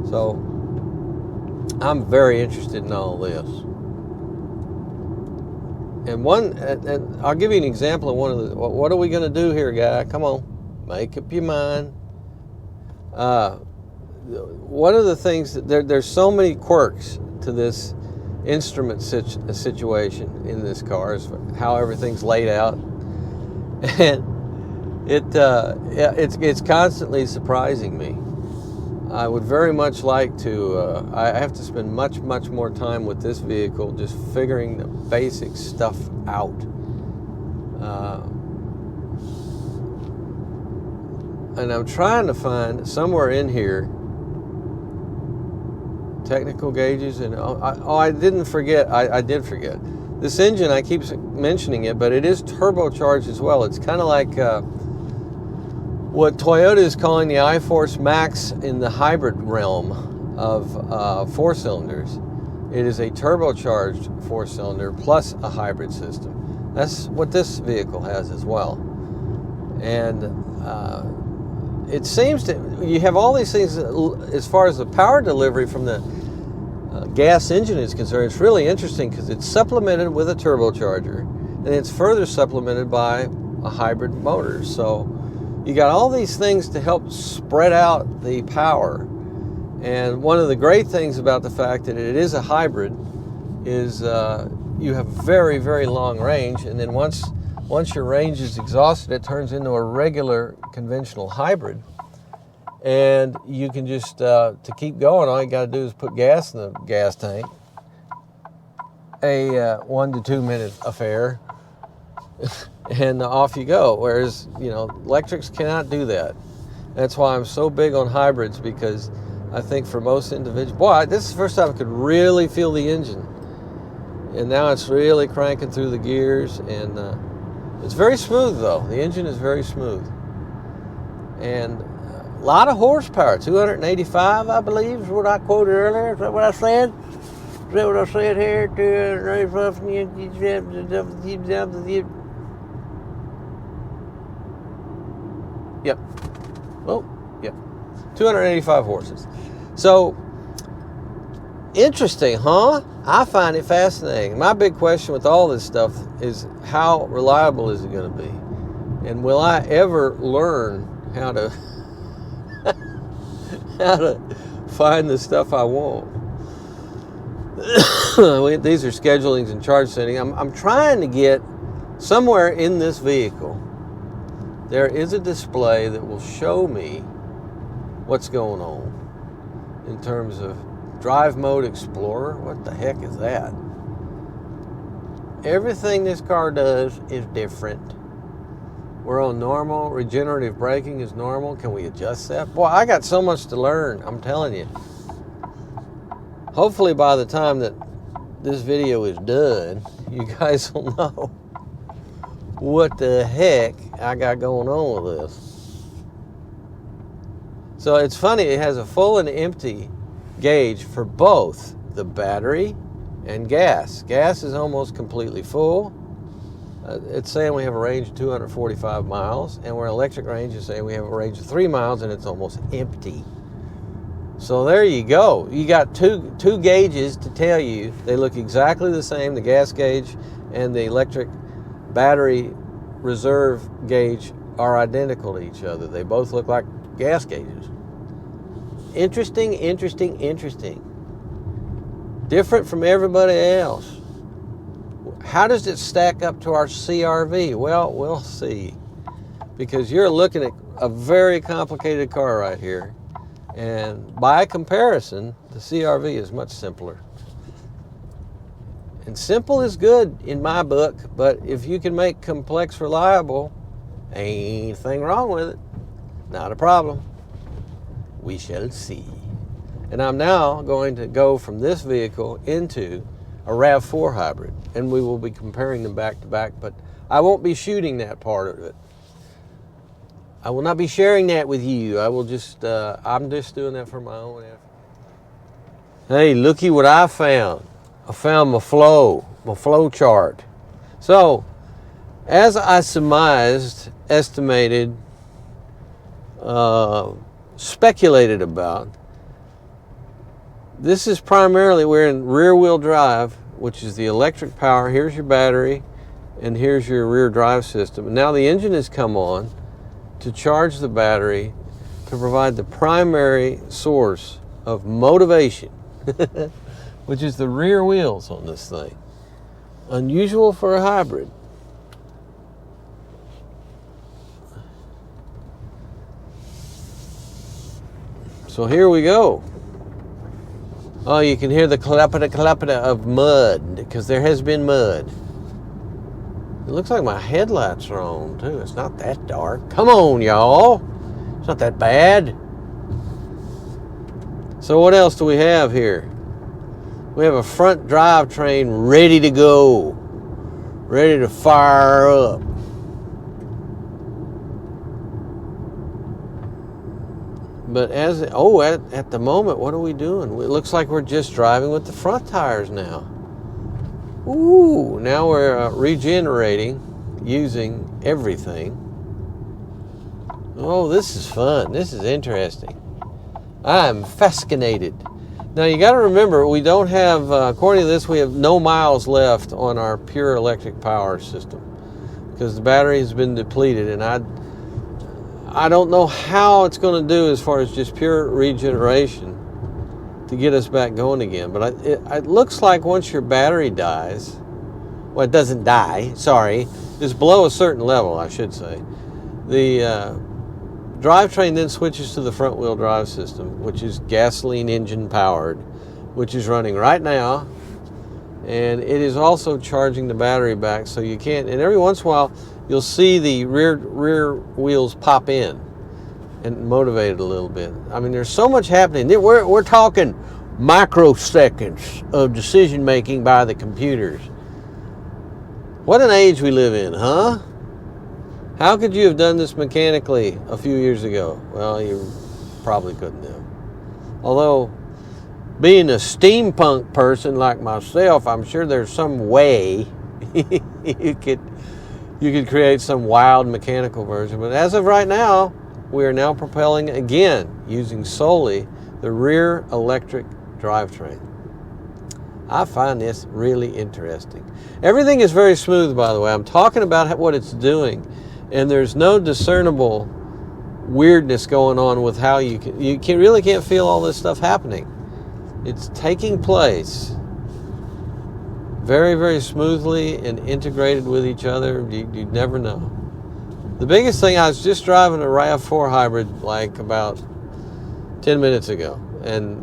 So I'm very interested in all this. And I'll give you an example of one of the, what are we going to do here, guy? Come on. Make up your mind. One of the things that there's so many quirks to this instrument situation in this car, is how everything's laid out, and it's constantly surprising me. I would very much like to. I have to spend much more time with this vehicle, just figuring the basic stuff out. And I'm trying to find somewhere in here technical gauges, and I didn't forget. I did forget this engine. I keep mentioning it, but it is turbocharged as well. It's kind of like what Toyota is calling the iForce Max in the hybrid realm of four cylinders. It is a turbocharged four-cylinder plus a hybrid system. That's what this vehicle has as well. And it seems to, you have all these things as far as the power delivery from the gas engine is concerned. It's really interesting because it's supplemented with a turbocharger, and it's further supplemented by a hybrid motor. So you got all these things to help spread out the power. And one of the great things about the fact that it is a hybrid is you have very, very long range, and then once your range is exhausted, it turns into a regular conventional hybrid. And you can just, to keep going, all you got to do is put gas in the gas tank. A 1 to 2 minute affair, and off you go. Whereas, electrics cannot do that. That's why I'm so big on hybrids, because I think for most individuals, boy, this is the first time I could really feel the engine. And now it's really cranking through the gears, and it's very smooth though. The engine is very smooth. And a lot of horsepower, 285, I believe, is what I quoted earlier. Is that what I said? Is that what I said here? 285. Yep. Oh, yep. 285 horses. So, interesting, huh? I find it fascinating. My big question with all this stuff is, how reliable is it going to be? And will I ever learn how to find the stuff I want? These are schedulings and charge setting. I'm trying to get somewhere in this vehicle. There is a display that will show me what's going on in terms of drive mode Explorer. What the heck is that? Everything this car does is different. We're on normal. Regenerative braking is normal. Can we adjust that? Boy, I got so much to learn, I'm telling you. Hopefully by the time that this video is done, you guys will know what the heck I got going on with this. So it's funny, it has a full and empty gauge for both the battery and gas. Gas is almost completely full. It's saying we have a range of 245 miles, and we're electric range is saying we have a range of 3 miles, and it's almost empty. So there you go. You got two gauges to tell you they look exactly the same. The gas gauge and the electric battery reserve gauge are identical to each other. They both look like gas gauges. Interesting, interesting, interesting. Different from everybody else. How does it stack up to our CR-V? Well, we'll see. Because you're looking at a very complicated car right here. And by comparison, the CR-V is much simpler. And simple is good in my book, but if you can make complex reliable, ain't anything wrong with it. Not a problem. We shall see. And I'm now going to go from this vehicle into a RAV4 hybrid, and we will be comparing them back to back, but I won't be shooting that part of it. I will not be sharing that with you. I will just, I'm just doing that for my own effort. Hey, looky what I found. I found my flow chart. So, as I surmised, estimated, speculated about, this is primarily, we're in rear wheel drive, which is the electric power. Here's your battery, and here's your rear drive system. And now the engine has come on to charge the battery to provide the primary source of motivation, which is the rear wheels on this thing. Unusual for a hybrid. So here we go. Oh, you can hear the clappita of mud, because there has been mud. It looks like my headlights are on, too. It's not that dark. Come on, y'all. It's not that bad. So what else do we have here? We have a front drivetrain ready to go. Ready to fire up. But at the moment, what are we doing? It looks like we're just driving with the front tires now. Ooh, now we're regenerating using everything. Oh, this is fun. This is interesting. I'm fascinated. Now you got to remember, we don't have, according to this, we have no miles left on our pure electric power system because the battery has been depleted, and I don't know how it's going to do as far as just pure regeneration to get us back going again. But it looks like once your battery dies, well, it doesn't die, sorry, it's below a certain level, I should say. The drivetrain then switches to the front wheel drive system, which is gasoline engine powered, which is running right now. And it is also charging the battery back, so you can't, and every once in a while, you'll see the rear wheels pop in and motivate it a little bit. I mean, there's so much happening. We're talking microseconds of decision making by the computers. What an age we live in, huh? How could you have done this mechanically a few years ago? Well, you probably couldn't have. Although, being a steampunk person like myself, I'm sure there's some way you could create some wild mechanical version. But as of right now, we are now propelling again using solely the rear electric drivetrain. I find this really interesting. Everything is very smooth, by the way. I'm talking about what it's doing, and there's no discernible weirdness going on with how you really can't feel all this stuff happening. It's taking place very, very smoothly and integrated with each other. You'd never know. The biggest thing, I was just driving a RAV4 hybrid like about 10 minutes ago, and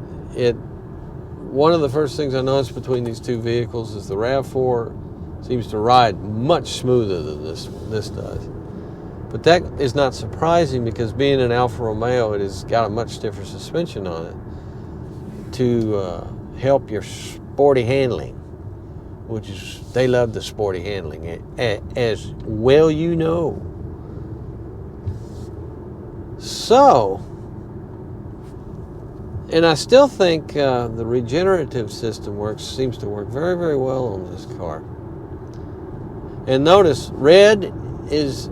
one of the first things I noticed between these two vehicles is the RAV4 seems to ride much smoother than this does. But that is not surprising, because being an Alfa Romeo, it has got a much stiffer suspension on it to help your sporty handling, which is, they love the sporty handling, as well you know. So, and I still think the regenerative system seems to work very, very well on this car. And notice, red is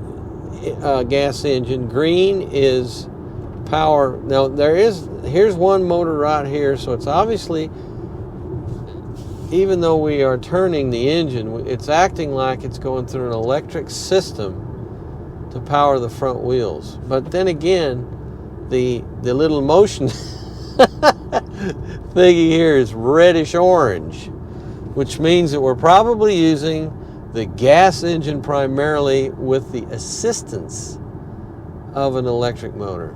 gas engine, green is power. Now here's one motor right here, so it's obviously, even though we are turning the engine, it's acting like it's going through an electric system to power the front wheels. But then again, the little motion thingy here is reddish orange, which means that we're probably using the gas engine primarily with the assistance of an electric motor.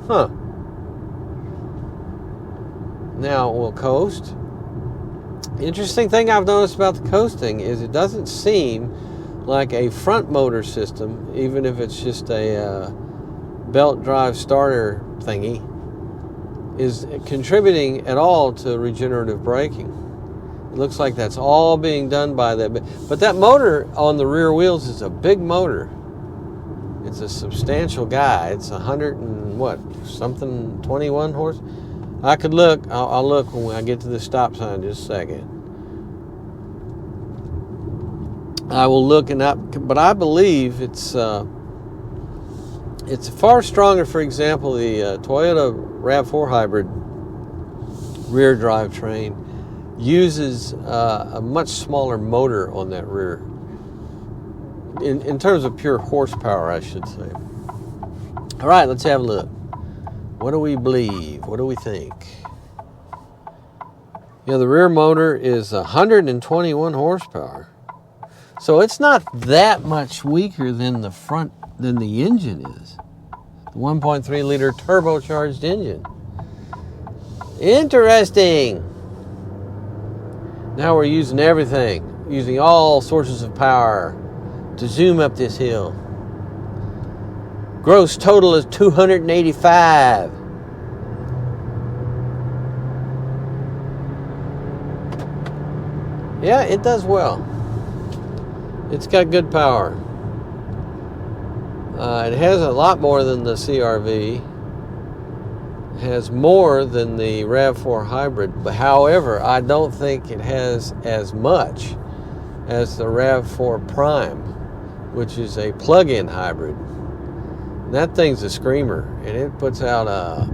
Huh. Now we'll coast. Interesting thing I've noticed about the coasting is it doesn't seem like a front motor system, even if it's just a belt drive starter thingy, is contributing at all to regenerative braking. It looks like that's all being done by that. But that motor on the rear wheels is a big motor. It's a substantial guy. It's 100 and what, something, 21 horse? I could look. I'll look when I get to the stop sign in just a second. I will look, but I believe it's far stronger. For example, the Toyota RAV4 hybrid rear drivetrain uses a much smaller motor on that rear. In terms of pure horsepower, I should say. All right, let's have a look. What do we believe? What do we think? You know, the rear motor is 121 horsepower. So it's not that much weaker than the engine is. The 1.3 liter turbocharged engine. Interesting. Now we're using everything, using all sources of power to zoom up this hill. Gross total is 285. Yeah, it does well. It's got good power. It has a lot more than the CRV. It has more than the RAV4 hybrid. But however, I don't think it has as much as the RAV4 Prime, which is a plug-in hybrid. And that thing's a screamer, and it puts out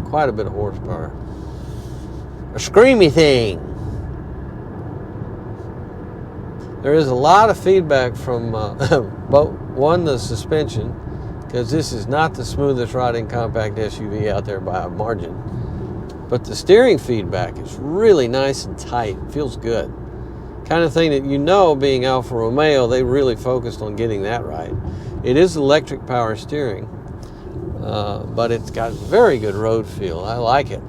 quite a bit of horsepower. A screamy thing. There is a lot of feedback from the suspension, because this is not the smoothest riding compact SUV out there by a margin. But the steering feedback is really nice and tight. It feels good. Kind of thing that, you know, being Alfa Romeo, they really focused on getting that right. It is electric power steering, but it's got very good road feel. I like it.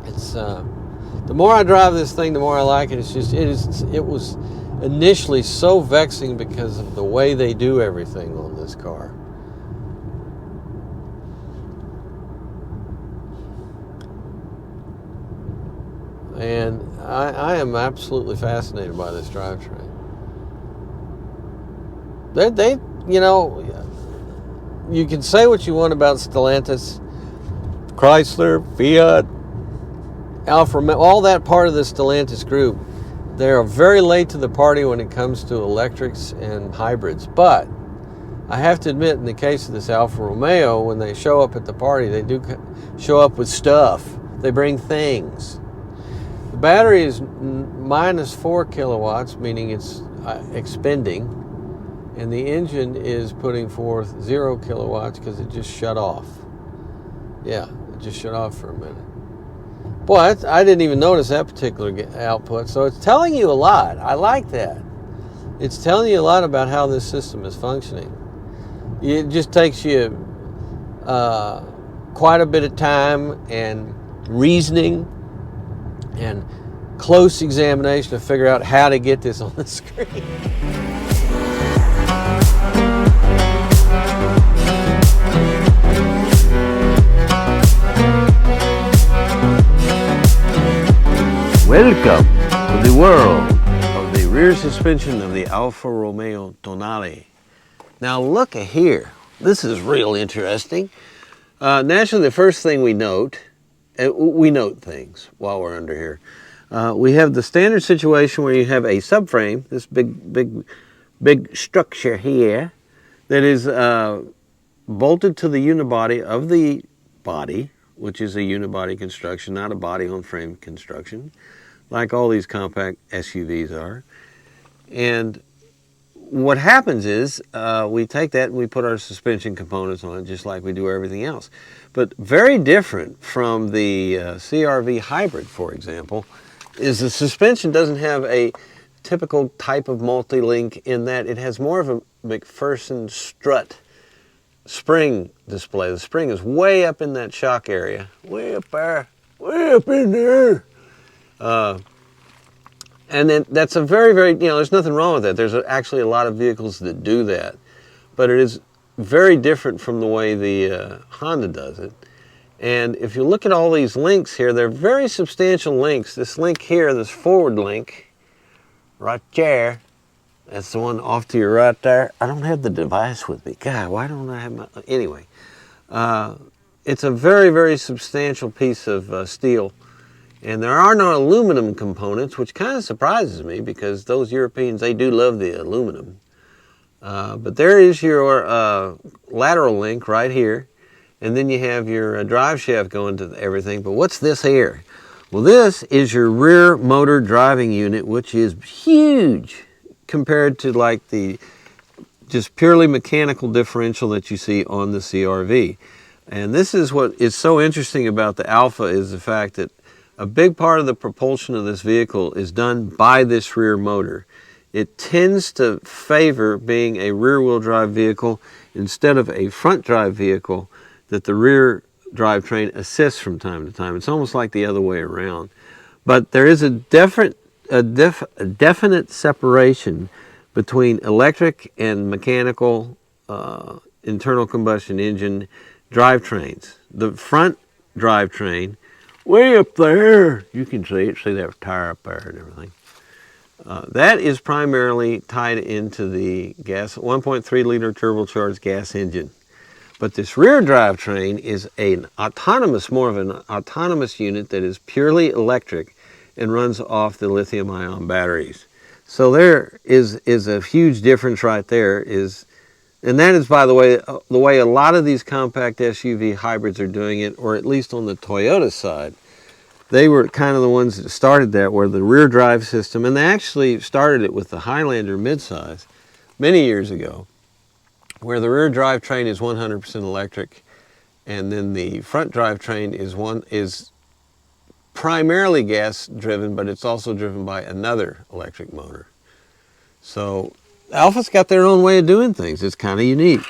It's the more I drive this thing, the more I like it. It was initially so vexing because of the way they do everything on this car. And I am absolutely fascinated by this drivetrain. They, you know, you can say what you want about Stellantis, Chrysler, Fiat, Alfa Romeo, all that part of the Stellantis group. They are very late to the party when it comes to electrics and hybrids. But I have to admit, in the case of this Alfa Romeo, when they show up at the party, they do show up with stuff. They bring things. The battery is minus 4 kilowatts, meaning it's expending, and the engine is putting forth 0 kilowatts because it just shut off. Yeah, it just shut off for a minute. Boy, I didn't even notice that particular output, so it's telling you a lot. I like that. It's telling you a lot about how this system is functioning. It just takes you quite a bit of time and reasoning and close examination to figure out how to get this on the screen. Welcome to the world of the rear suspension of the Alfa Romeo Tonale. Now look at here. This is real interesting. Naturally, the first thing we note things while we're under here. We have the standard situation where you have a subframe, this big structure here, that is bolted to the unibody of the body, which is a unibody construction, not a body-on-frame construction, like all these compact SUVs are. And what happens is we take that and we put our suspension components on it, just like we do everything else. But very different from the CRV hybrid, for example, is the suspension doesn't have a typical type of multi-link in that it has more of a McPherson strut spring display. The spring is way up in that shock area, way up there, way up in there. And then that's a very, very, there's nothing wrong with that. There's actually a lot of vehicles that do that. But it is very different from the way the Honda does it. And if you look at all these links here, they're very substantial links. This link here, this forward link, right there, that's the one off to your right there. I don't have the device with me. God, why don't I have my... Anyway, it's a very, very substantial piece of steel. And there are no aluminum components, which kind of surprises me because those Europeans, they do love the aluminum. But there is your lateral link right here. And then you have your drive shaft going to everything. But what's this here? Well, this is your rear motor driving unit, which is huge compared to like the just purely mechanical differential that you see on the CR-V. And this is what is so interesting about the Alpha, is the fact that a big part of the propulsion of this vehicle is done by this rear motor. It tends to favor being a rear-wheel drive vehicle instead of a front drive vehicle that the rear drivetrain assists from time to time. It's almost like the other way around. But there is a definite separation between electric and mechanical internal combustion engine drivetrains. The front drivetrain, way up there, you can see it, see that tire up there and everything. That is primarily tied into the gas 1.3 liter turbocharged gas engine. But this rear drivetrain is more of an autonomous unit that is purely electric and runs off the lithium-ion batteries. So there is a huge difference right there. And that is, by the way a lot of these compact SUV hybrids are doing it, or at least on the Toyota side. They were kind of the ones that started that, where the rear drive system, and they actually started it with the Highlander midsize many years ago, where the rear drivetrain is 100% electric, and then the front drivetrain is primarily gas driven, but it's also driven by another electric motor. So Alpha's got their own way of doing things. It's kind of unique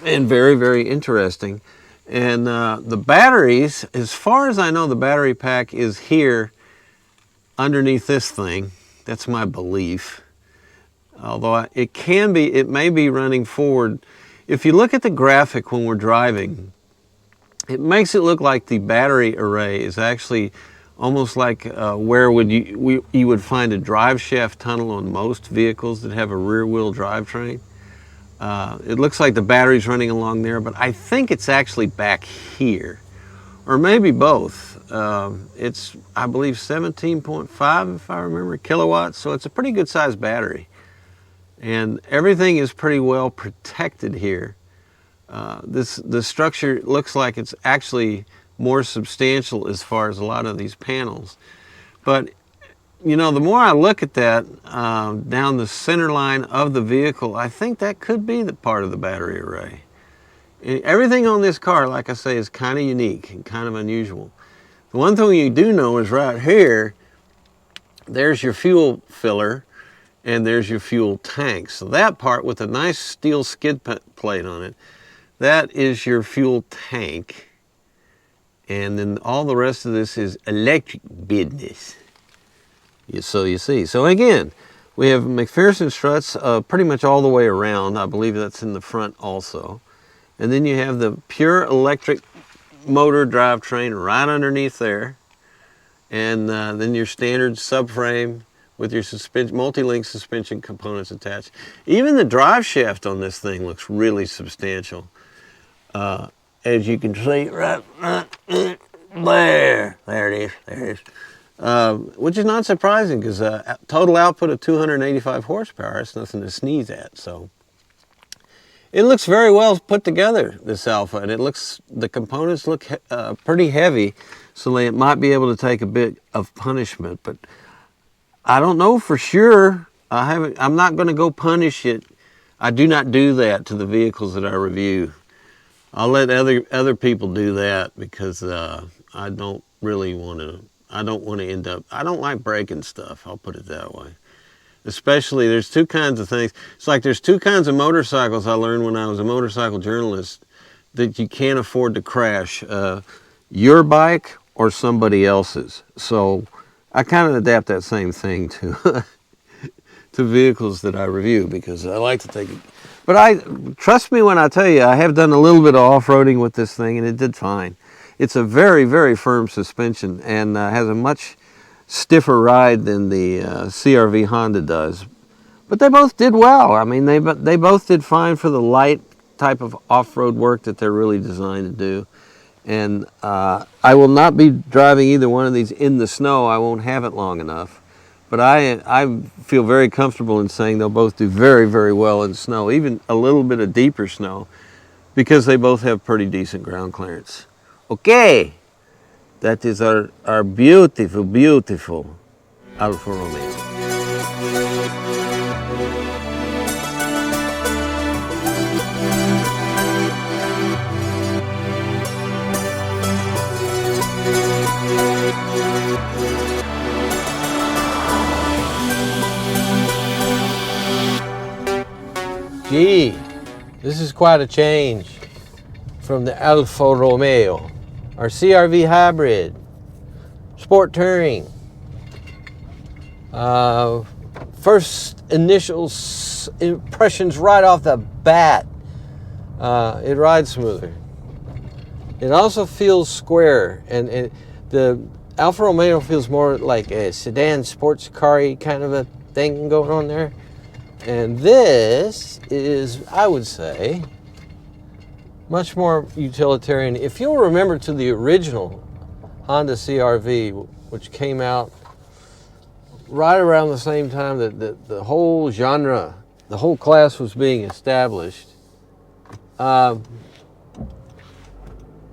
and very, very interesting. And the batteries, as far as I know, the battery pack is here underneath this thing. That's my belief. Although it may be running forward. If you look at the graphic when we're driving, it makes it look like the battery array is actually almost like where you would find a drive shaft tunnel on most vehicles that have a rear wheel drivetrain. It looks like the battery's running along there, but I think it's actually back here, or maybe both. It's, I believe, 17.5, if I remember, kilowatts, so it's a pretty good sized battery. And everything is pretty well protected here. The structure looks like it's actually more substantial as far as a lot of these panels. But, you know, the more I look at that down the center line of the vehicle, I think that could be the part of the battery array. Everything on this car, like I say, is kind of unique and kind of unusual. The one thing you do know is right here, there's your fuel filler, and there's your fuel tank. So that part with a nice steel skid plate on it, that is your fuel tank. And then all the rest of this is electric business. So you see. So again, we have McPherson struts pretty much all the way around. I believe that's in the front also. And then you have the pure electric motor drivetrain right underneath there. And then your standard subframe with your multi-link suspension components attached. Even the drive shaft on this thing looks really substantial. As you can see right there. There it is. Which is not surprising, because total output of 285 horsepower, that's nothing to sneeze at. So it looks very well put together, this Alpha, and the components look pretty heavy, so they might be able to take a bit of punishment, but I don't know for sure. I'm not going to go punish it. I do not do that to the vehicles that I review. I'll let other people do that, because I don't really want to. I don't want to end up. I don't like breaking stuff. I'll put it that way. Especially, there's two kinds of things. It's like there's two kinds of motorcycles I learned when I was a motorcycle journalist that you can't afford to crash. Your bike or somebody else's. So I kind of adapt that same thing to to vehicles that I review, because I like to take it. But trust me when I tell you, I have done a little bit of off-roading with this thing, and it did fine. It's a very, very firm suspension and has a much stiffer ride than the CRV Honda does. But they both did well. I mean, they both did fine for the light type of off-road work that they're really designed to do. And I will not be driving either one of these in the snow. I won't have it long enough. But I feel very comfortable in saying they'll both do very, very well in snow, even a little bit of deeper snow, because they both have pretty decent ground clearance. Okay, that is our beautiful, beautiful Alfa Romeo. Gee, this is quite a change from the Alfa Romeo, our CRV hybrid, sport touring. First initial impressions right off the bat, it rides smoother. It also feels square, and the Alfa Romeo feels more like a sedan sports car-y kind of a thing going on there. And this is, I would say, much more utilitarian. If you'll remember to the original Honda CRV, which came out right around the same time that the whole genre, the whole class was being established,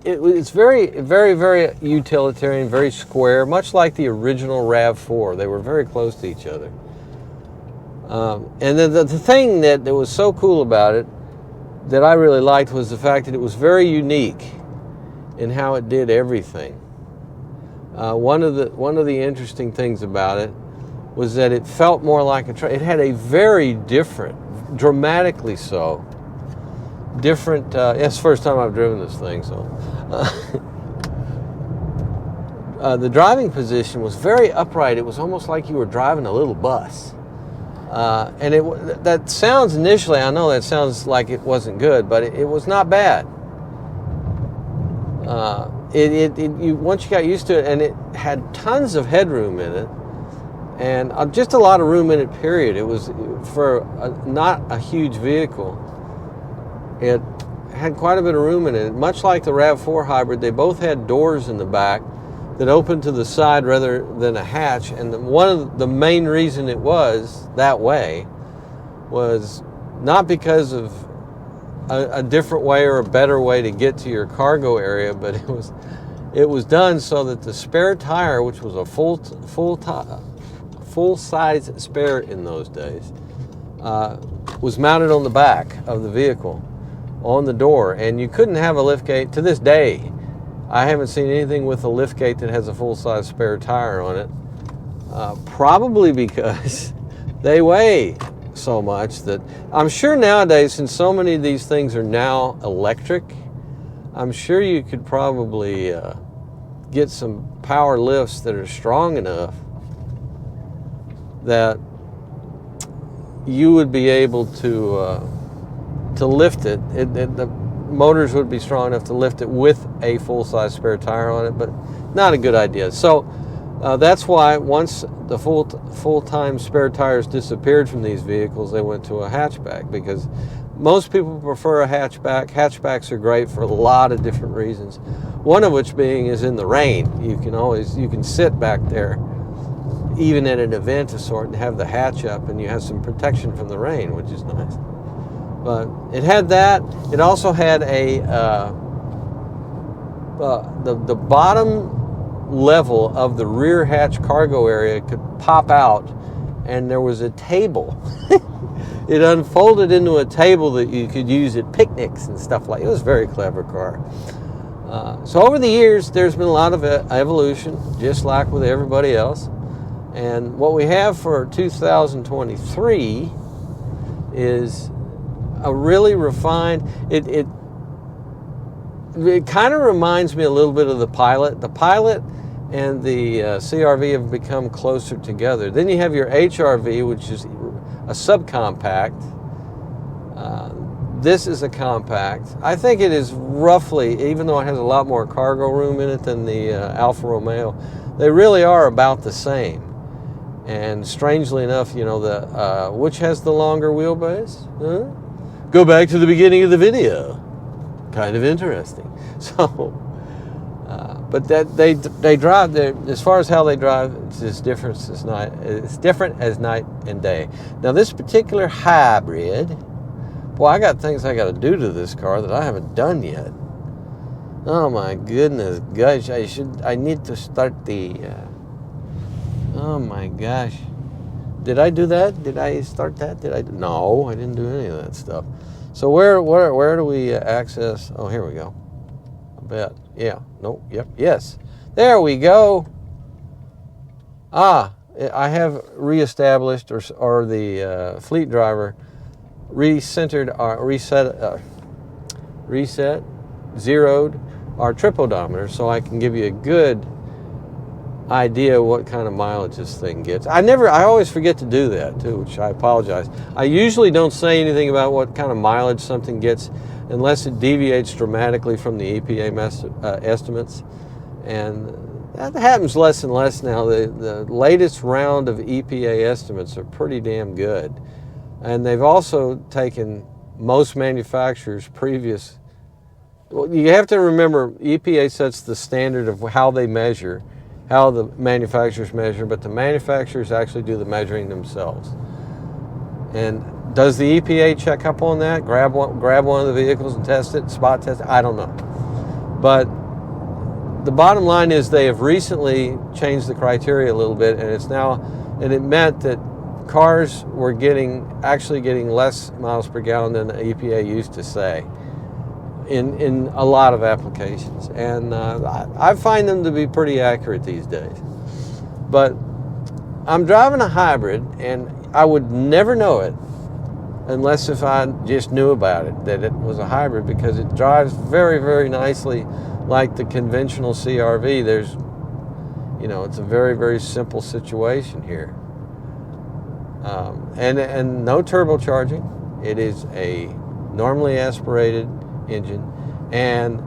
it's very, very, very utilitarian, very square, much like the original RAV4. They were very close to each other. And then the thing that was so cool about it that I really liked was the fact that it was very unique in how it did everything. One of the interesting things about it was that it felt more like a truck. It had a very different, dramatically so, different, it's the first time I've driven this thing, so. The driving position was very upright. It was almost like you were driving a little bus. And that sounds initially, I know that sounds like it wasn't good, but it was not bad. Once you got used to it, and it had tons of headroom in it, and just a lot of room in it, period. It was, for not a huge vehicle, it had quite a bit of room in it. Much like the RAV4 hybrid, they both had doors in the back that opened to the side rather than a hatch, and one of the main reason it was that way was not because of a different way or a better way to get to your cargo area, but it was done so that the spare tire, which was a full size spare in those days, was mounted on the back of the vehicle on the door, and you couldn't have a liftgate. To this day, I haven't seen anything with a liftgate that has a full-size spare tire on it, probably because they weigh so much that I'm sure nowadays, since so many of these things are now electric, I'm sure you could probably get some power lifts that are strong enough that you would be able to lift it. The motors would be strong enough to lift it with a full-size spare tire on it, but not a good idea. So that's why once the full-time spare tires disappeared from these vehicles, they went to a hatchback, because most people prefer a hatchback. Hatchbacks are great for a lot of different reasons, one of which being is in the rain. You can sit back there even at an event of sort and have the hatch up, and you have some protection from the rain, which is nice. But it had that. It also had the bottom level of the rear hatch cargo area could pop out, and there was a table. It unfolded into a table that you could use at picnics and stuff like that. It was a very clever car. So over the years, there's been a lot of evolution, just like with everybody else. And what we have for 2023 is a really refined, it kind of reminds me a little bit of the Pilot. The Pilot and the CRV have become closer together. Then you have your HRV, which is a subcompact. This is a compact. I think it is roughly, even though it has a lot more cargo room in it than the Alfa Romeo, they really are about the same. And strangely enough, you know, which has the longer wheelbase? Huh? Go back to the beginning of the video. Kind of interesting. So, but that they drive. As far as how they drive, it's as different as night. It's different as night and day. Now, this particular hybrid. Boy, I got things I got to do to this car that I haven't done yet. Oh my goodness, gosh! I need to start the. Oh my gosh, did I do that? Did I start that? No, I didn't do any of that stuff. So where do we access? Oh, here we go. I bet. Yeah. Nope. Yep. Yes. There we go. I have reestablished, or the fleet driver reset, zeroed our trip odometer, so I can give you a good idea what kind of mileage this thing gets. I always forget to do that too, which I apologize. I usually don't say anything about what kind of mileage something gets unless it deviates dramatically from the EPA estimates, and that happens less and less now. The latest round of EPA estimates are pretty damn good. And they've also taken most manufacturers' previous. Well, you have to remember, EPA sets the standard of how they measure, how the manufacturers measure, but the manufacturers actually do the measuring themselves. And does the EPA check up on that? Grab one of the vehicles and test it, spot test it? I don't know. But the bottom line is they have recently changed the criteria a little bit, and it meant that cars were actually getting less miles per gallon than the EPA used to say in a lot of applications. And I find them to be pretty accurate these days. But I'm driving a hybrid, and I would never know it unless if I just knew about it, that it was a hybrid, because it drives very, very nicely like the conventional CRV. It's a very, very simple situation here. And no turbocharging. It is a normally aspirated engine, and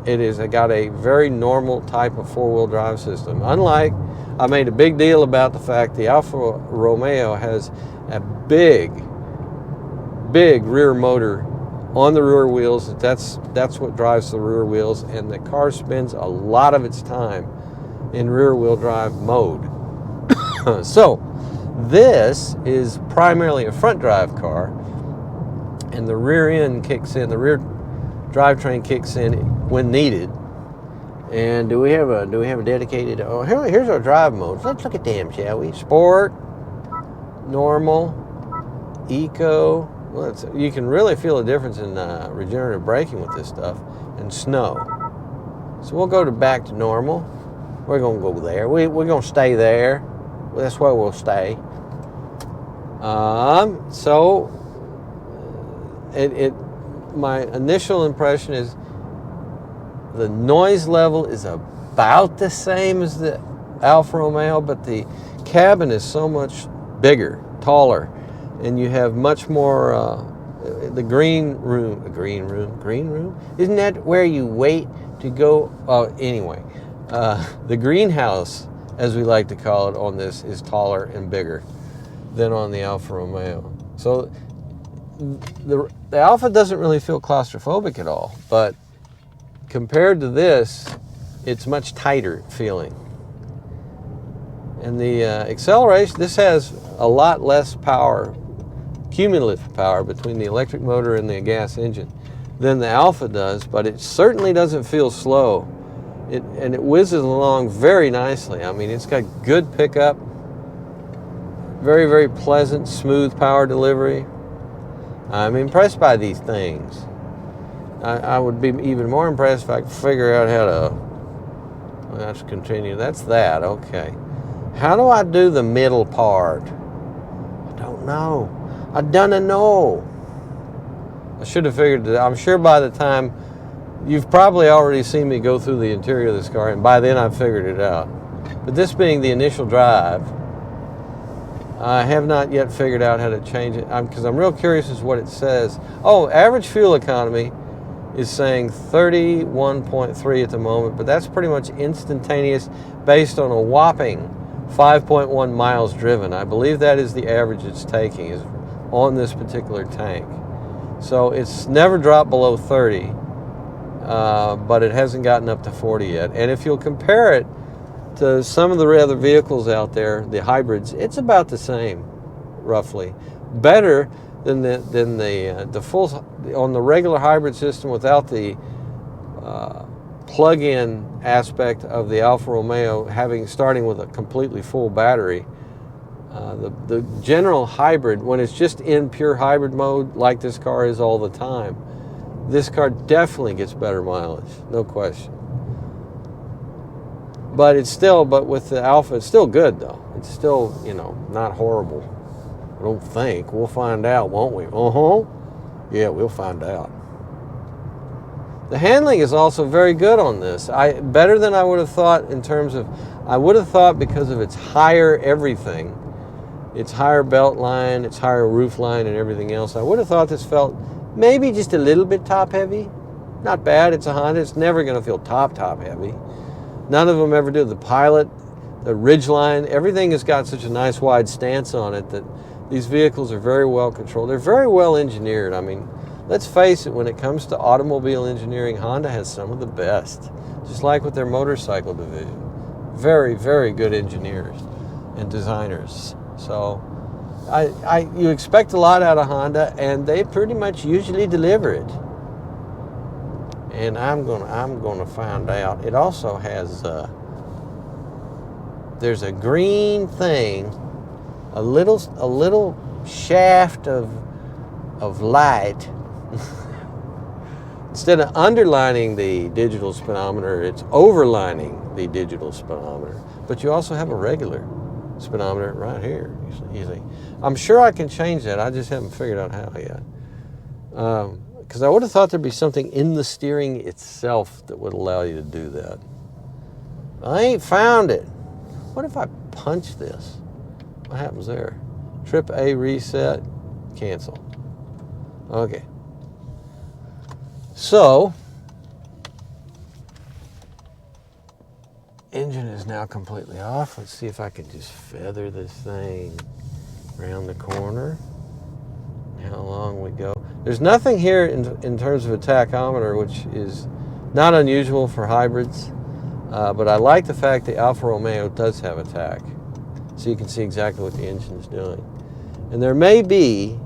it got a very normal type of four-wheel drive system. Unlike, I made a big deal about the fact the Alfa Romeo has a big rear motor on the rear wheels. That's what drives the rear wheels, and the car spends a lot of its time in rear-wheel drive mode. So this is primarily a front drive car, and the rear end kicks in, the rear drivetrain kicks in when needed. And do we have a dedicated, here's our drive modes. Let's look at them, shall we? Sport, normal, eco. Well, you can really feel a difference in regenerative braking with this stuff, and snow. So we'll go back to normal. We're going to go there. We're going to stay there. That's where we'll stay. My initial impression is the noise level is about the same as the Alfa Romeo, but the cabin is so much bigger, taller, and you have much more. The green room. Isn't that where you wait to go? Anyway, the greenhouse, as we like to call it on this, is taller and bigger than on the Alfa Romeo. So the Alfa doesn't really feel claustrophobic at all, but compared to this, it's much tighter feeling. And the acceleration, this has a lot less power, cumulative power, between the electric motor and the gas engine than the Alfa does, but it certainly doesn't feel slow. And it whizzes along very nicely. I mean, it's got good pickup, very, very pleasant, smooth power delivery. I'm impressed by these things. I would be even more impressed if I could figure out how to, let's continue. That's that, okay. How do I do the middle part? I don't know. I don't know. I should have figured it out. I'm sure by the time, you've probably already seen me go through the interior of this car, and by then I've figured it out. But this being the initial drive, I have not yet figured out how to change it because I'm real curious as what it says. Oh, average fuel economy is saying 31.3 at the moment, but that's pretty much instantaneous based on a whopping 5.1 miles driven. I believe that is the average it's taking is on this particular tank. So it's never dropped below 30, but it hasn't gotten up to 40 yet. And if you'll compare it to some of the other vehicles out there, the hybrids, it's about the same, roughly. Better than the full on the regular hybrid system without the plug-in aspect of the Alfa Romeo starting with a completely full battery. The general hybrid, when it's just in pure hybrid mode, like this car is all the time, this car definitely gets better mileage, no question. But with the Alfa, it's still good though. It's still, not horrible. I don't think. We'll find out, won't we? Yeah, we'll find out. The handling is also very good on this. Better than I would have thought I would have thought because of its higher everything, its higher belt line, its higher roof line and everything else, I would have thought this felt maybe just a little bit top heavy. Not bad, it's a Honda. It's never going to feel top heavy. None of them ever do. The Pilot, the Ridgeline, everything has got such a nice wide stance on it that these vehicles are very well controlled. They're very well engineered. I mean, let's face it, when it comes to automobile engineering, Honda has some of the best, just like with their motorcycle division. Very, very good engineers and designers. So you expect a lot out of Honda, and they pretty much usually deliver it. And I'm gonna find out. It also has there's a green thing, a little shaft of light. Instead of underlining the digital speedometer, it's overlining the digital speedometer. But you also have a regular speedometer right here. You see, I'm sure I can change that. I just haven't figured out how yet. Because I would have thought there'd be something in the steering itself that would allow you to do that. I ain't found it. What if I punch this? What happens there? Trip A reset, cancel. Okay. So, engine is now completely off. Let's see if I can just feather this thing around the corner. How long we go. There's nothing here in terms of a tachometer, which is not unusual for hybrids, but I like the fact the Alfa Romeo does have a tach, so you can see exactly what the engine is doing. And there may be,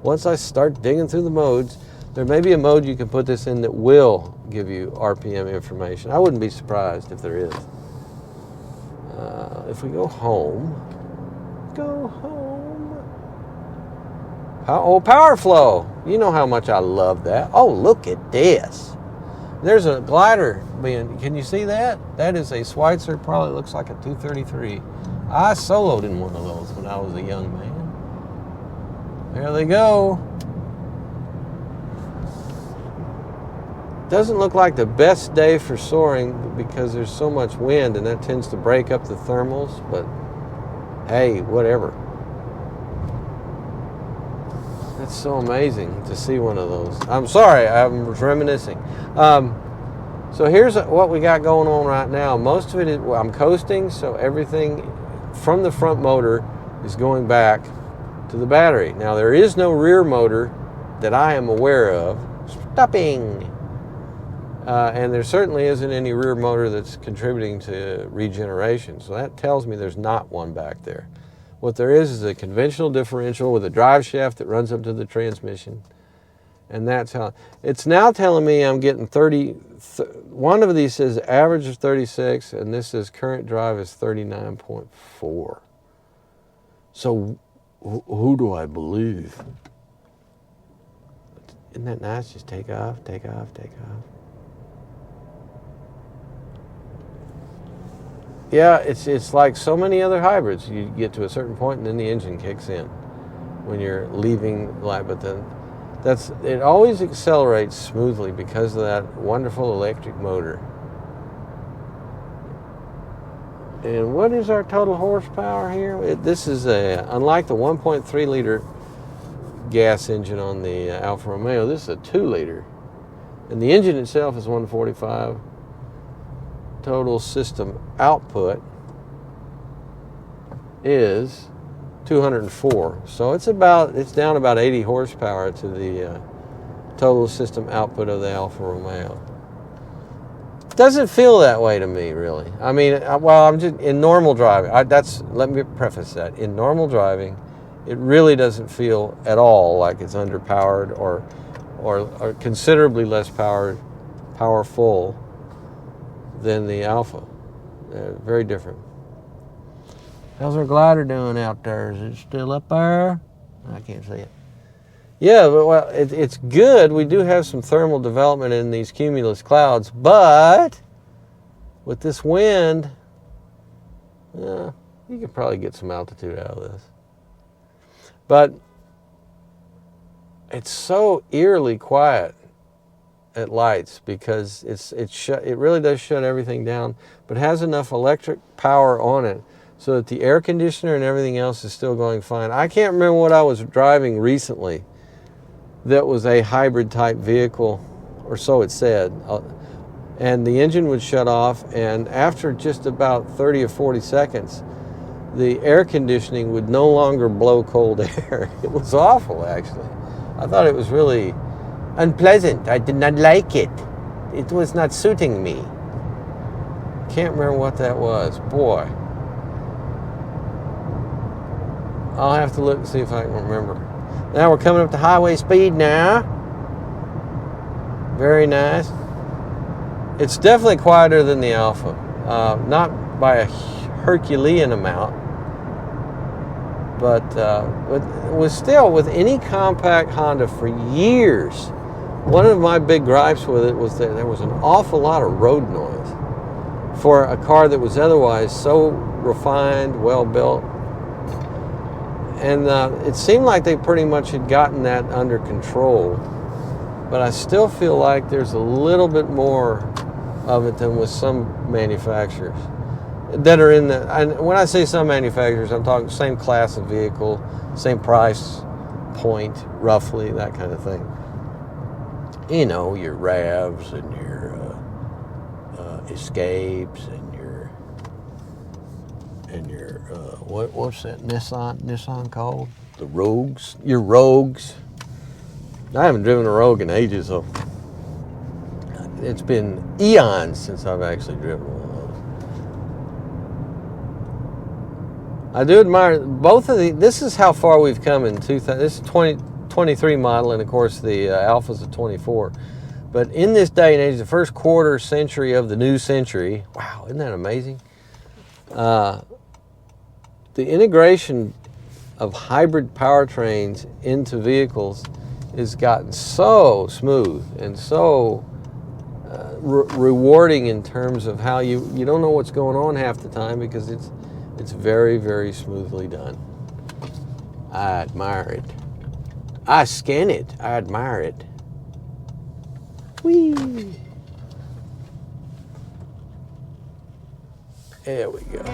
once I start digging through the modes, there may be a mode you can put this in that will give you RPM information. I wouldn't be surprised if there is. If we go home, power flow. You know how much I love that. Oh, look at this. There's a glider can you see that? That is a Schweitzer, probably looks like a 233. I soloed in one of those when I was a young man. There they go. Doesn't look like the best day for soaring because there's so much wind and that tends to break up the thermals, but hey, whatever. That's so amazing to see one of those. I'm sorry, I'm reminiscing. So here's what we got going on right now. Most of it is, I'm coasting, so everything from the front motor is going back to the battery. Now there is no rear motor that I am aware of. Stopping! And there certainly isn't any rear motor that's contributing to regeneration. So that tells me there's not one back there. What there is a conventional differential with a drive shaft that runs up to the transmission. And that's how, it's now telling me I'm getting 30, one of these says average of 36, and this says current drive is 39.4. So who do I believe? Isn't that nice? Just take off, take off, take off. Yeah, it's like so many other hybrids. You get to a certain point and then the engine kicks in when you're leaving light, but then it always accelerates smoothly because of that wonderful electric motor. And what is our total horsepower here? This is unlike the 1.3 liter gas engine on the Alfa Romeo, this is a 2 liter. And the engine itself is 145. Total system output is 204. So it's down about 80 horsepower to the total system output of the Alfa Romeo. Doesn't feel that way to me, really. I mean, well, I'm just in normal driving. Let me preface that. In normal driving, it really doesn't feel at all like it's underpowered or considerably less powerful than the Alfa. Very different. How's our glider doing out there? Is it still up there? I can't see it. Yeah, well, it's good. We do have some thermal development in these cumulus clouds, but with this wind, you could probably get some altitude out of this. But it's so eerily quiet at lights because it really does shut everything down, but has enough electric power on it so that the air conditioner and everything else is still going fine. I can't remember what I was driving recently that was a hybrid type vehicle, or so it said, and the engine would shut off, and after just about 30 or 40 seconds the air conditioning would no longer blow cold air. It was awful, actually. I thought it was really unpleasant. I did not like it. It was not suiting me. Can't remember what that was. Boy, I'll have to look and see if I can remember. Now we're coming up to highway speed now. Very nice. It's definitely quieter than the Alfa. Not by a Herculean amount, but it was still, with any compact Honda for years, one of my big gripes with it was that there was an awful lot of road noise for a car that was otherwise so refined, well built. And it seemed like they pretty much had gotten that under control. But I still feel like there's a little bit more of it than with some manufacturers that are in the, and when I say some manufacturers, I'm talking same class of vehicle, same price point, roughly, that kind of thing. You know, your RAVs and your Escapes and your what's that Nissan called? The Rogues. Your Rogues. I haven't driven a Rogue in ages, so it's been eons since I've actually driven one of those. I do admire both of these. This is how far we've come in 2000. This is 2023 model, and of course the Alpha's a 24. But in this day and age, the first quarter century of the new century, wow, isn't that amazing? The integration of hybrid powertrains into vehicles has gotten so smooth and so rewarding in terms of how you don't know what's going on half the time because it's very, very smoothly done. I admire it. I scan it. I admire it. Whee! There we go.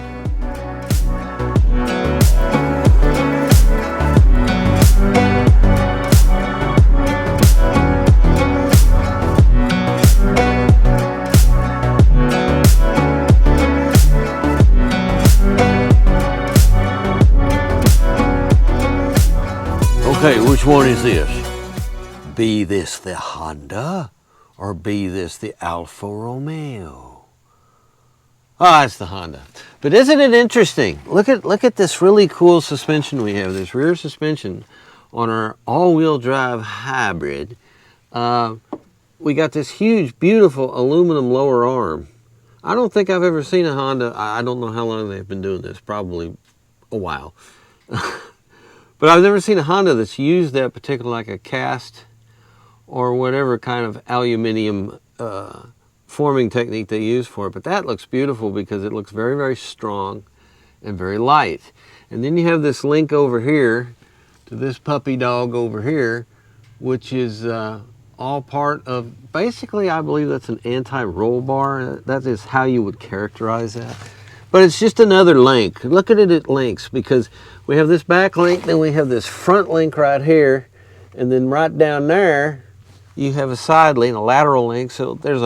Okay, which one is this? Be this the Honda or be this the Alfa Romeo? Ah, it's the Honda. But isn't it interesting? Look at this really cool suspension we have, this rear suspension on our all-wheel drive hybrid. We got this huge, beautiful aluminum lower arm. I don't think I've ever seen a Honda. I don't know how long they've been doing this, probably a while. But I've never seen a Honda that's used that particular, like a cast or whatever kind of aluminum forming technique they use for it. But that looks beautiful because it looks very, very strong and very light. And then you have this link over here to this puppy dog over here, which is all part of, basically I believe that's an anti-roll bar. That is how you would characterize that. But it's just another link. Look at it at links, because we have this back link, then we have this front link right here, and then right down there you have a side link, a lateral link. So there's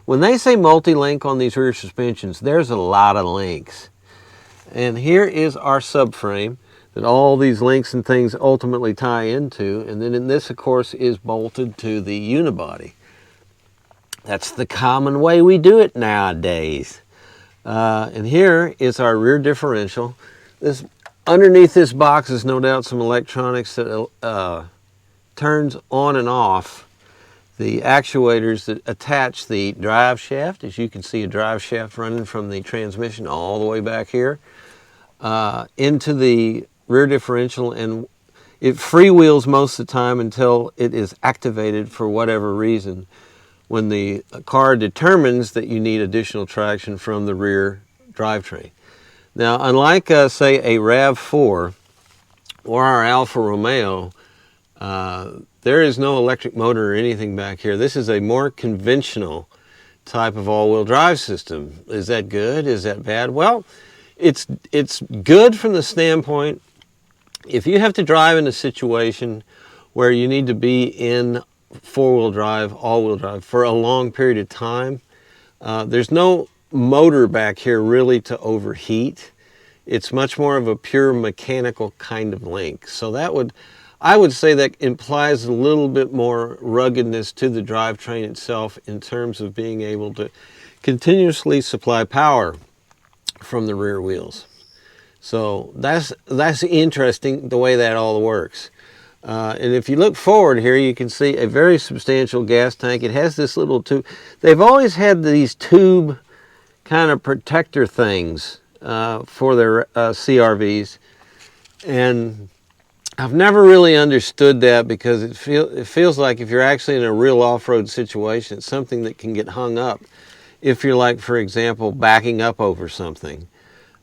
when they say multi-link on these rear suspensions, there's a lot of links. And here is our subframe that all these links and things ultimately tie into, and then in this, of course, is bolted to the unibody. That's the common way we do it nowadays. And here is our rear differential. Underneath this box is no doubt some electronics that turns on and off the actuators that attach the drive shaft. As you can see, a drive shaft running from the transmission all the way back here into the rear differential, and it freewheels most of the time until it is activated for whatever reason, when the car determines that you need additional traction from the rear drivetrain. Now, unlike, say, a RAV4 or our Alfa Romeo, there is no electric motor or anything back here. This is a more conventional type of all-wheel drive system. Is that good? Is that bad? Well, it's good from the standpoint, if you have to drive in a situation where you need to be in four-wheel drive, all-wheel drive for a long period of time, there's no motor back here really to overheat. It's much more of a pure mechanical kind of link. So I would say that implies a little bit more ruggedness to the drivetrain itself in terms of being able to continuously supply power from the rear wheels. So that's interesting, the way that all works. And if you look forward here, you can see a very substantial gas tank. It has this little tube. They've always had these tube kind of protector things for their CRVs, and I've never really understood that, because it feels like if you're actually in a real off-road situation, it's something that can get hung up. If you're, like, for example, backing up over something,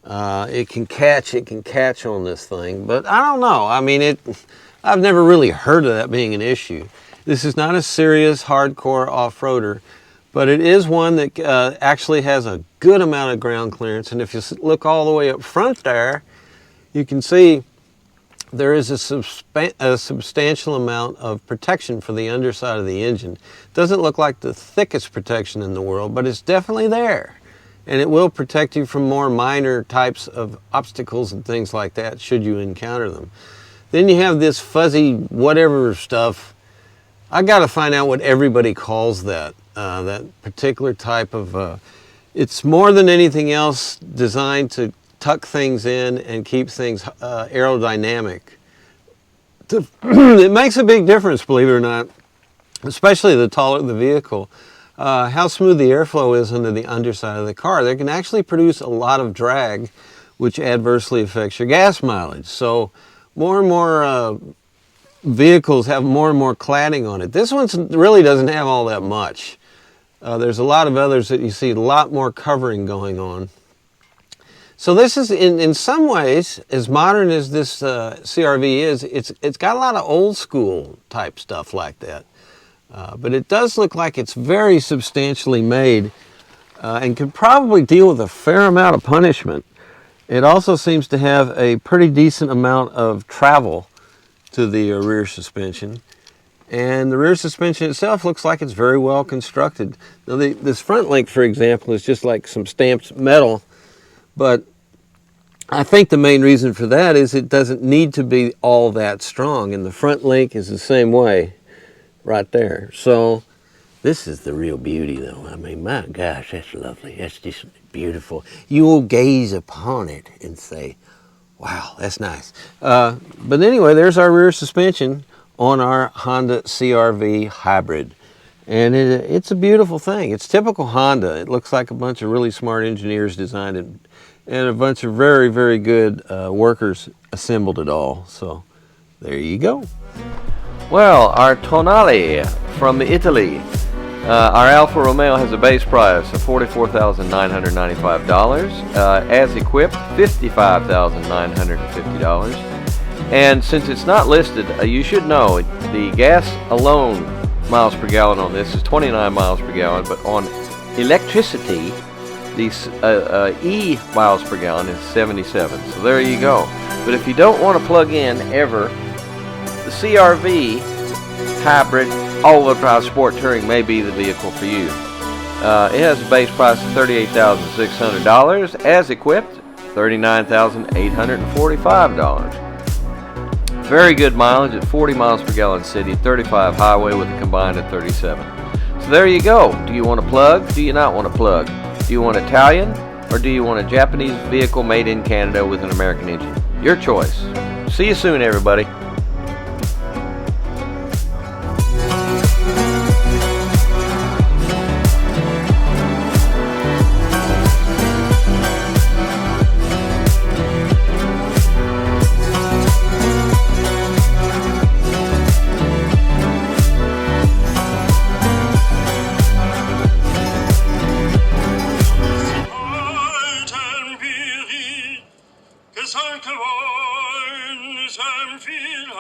it can catch on this thing. But I don't know. I mean, I've never really heard of that being an issue. This is not a serious, hardcore off-roader, but it is one that actually has a good amount of ground clearance. And if you look all the way up front there, you can see there is a substantial amount of protection for the underside of the engine. It doesn't look like the thickest protection in the world, but it's definitely there. And it will protect you from more minor types of obstacles and things like that, should you encounter them. Then you have this fuzzy whatever stuff. I got to find out what everybody calls that particular type of, it's more than anything else designed to tuck things in and keep things aerodynamic. It makes a big difference, believe it or not, especially the taller the vehicle, how smooth the airflow is under the underside of the car. They can actually produce a lot of drag, which adversely affects your gas mileage. So more and more vehicles have more and more cladding on it. This one really doesn't have all that much. There's a lot of others that you see a lot more covering going on. So this is, in some ways, as modern as this CRV is, it's got a lot of old school type stuff like that. But it does look like it's very substantially made and could probably deal with a fair amount of punishment. It also seems to have a pretty decent amount of travel to the rear suspension. And the rear suspension itself looks like it's very well constructed. Now this front link, for example, is just like some stamped metal. But I think the main reason for that is it doesn't need to be all that strong. And the front link is the same way right there. So this is the real beauty, though. I mean, my gosh, that's lovely. That's just beautiful. You will gaze upon it and say, wow, that's nice. But anyway, there's our rear suspension on our Honda CR-V hybrid. And it's a beautiful thing. It's typical Honda. It looks like a bunch of really smart engineers designed it, and a bunch of very, very good workers assembled it all. So there you go. Well, our Tonale from Italy. Our Alfa Romeo has a base price of $44,995. As equipped, $55,950. And since it's not listed, you should know the gas alone miles per gallon on this is 29 miles per gallon, but on electricity The E miles per gallon is 77. So there you go. But if you don't want to plug in ever, the CRV hybrid all-wheel drive sport touring may be the vehicle for you. It has a base price of $38,600. As equipped, $39,845. Very good mileage at 40 miles per gallon city, 35 highway with a combined of 37. So there you go. Do you want to plug? Do you not want to plug? Do you want Italian or do you want a Japanese vehicle made in Canada with an American engine? Your choice. See you soon, everybody. Gesandt geworden, sem viel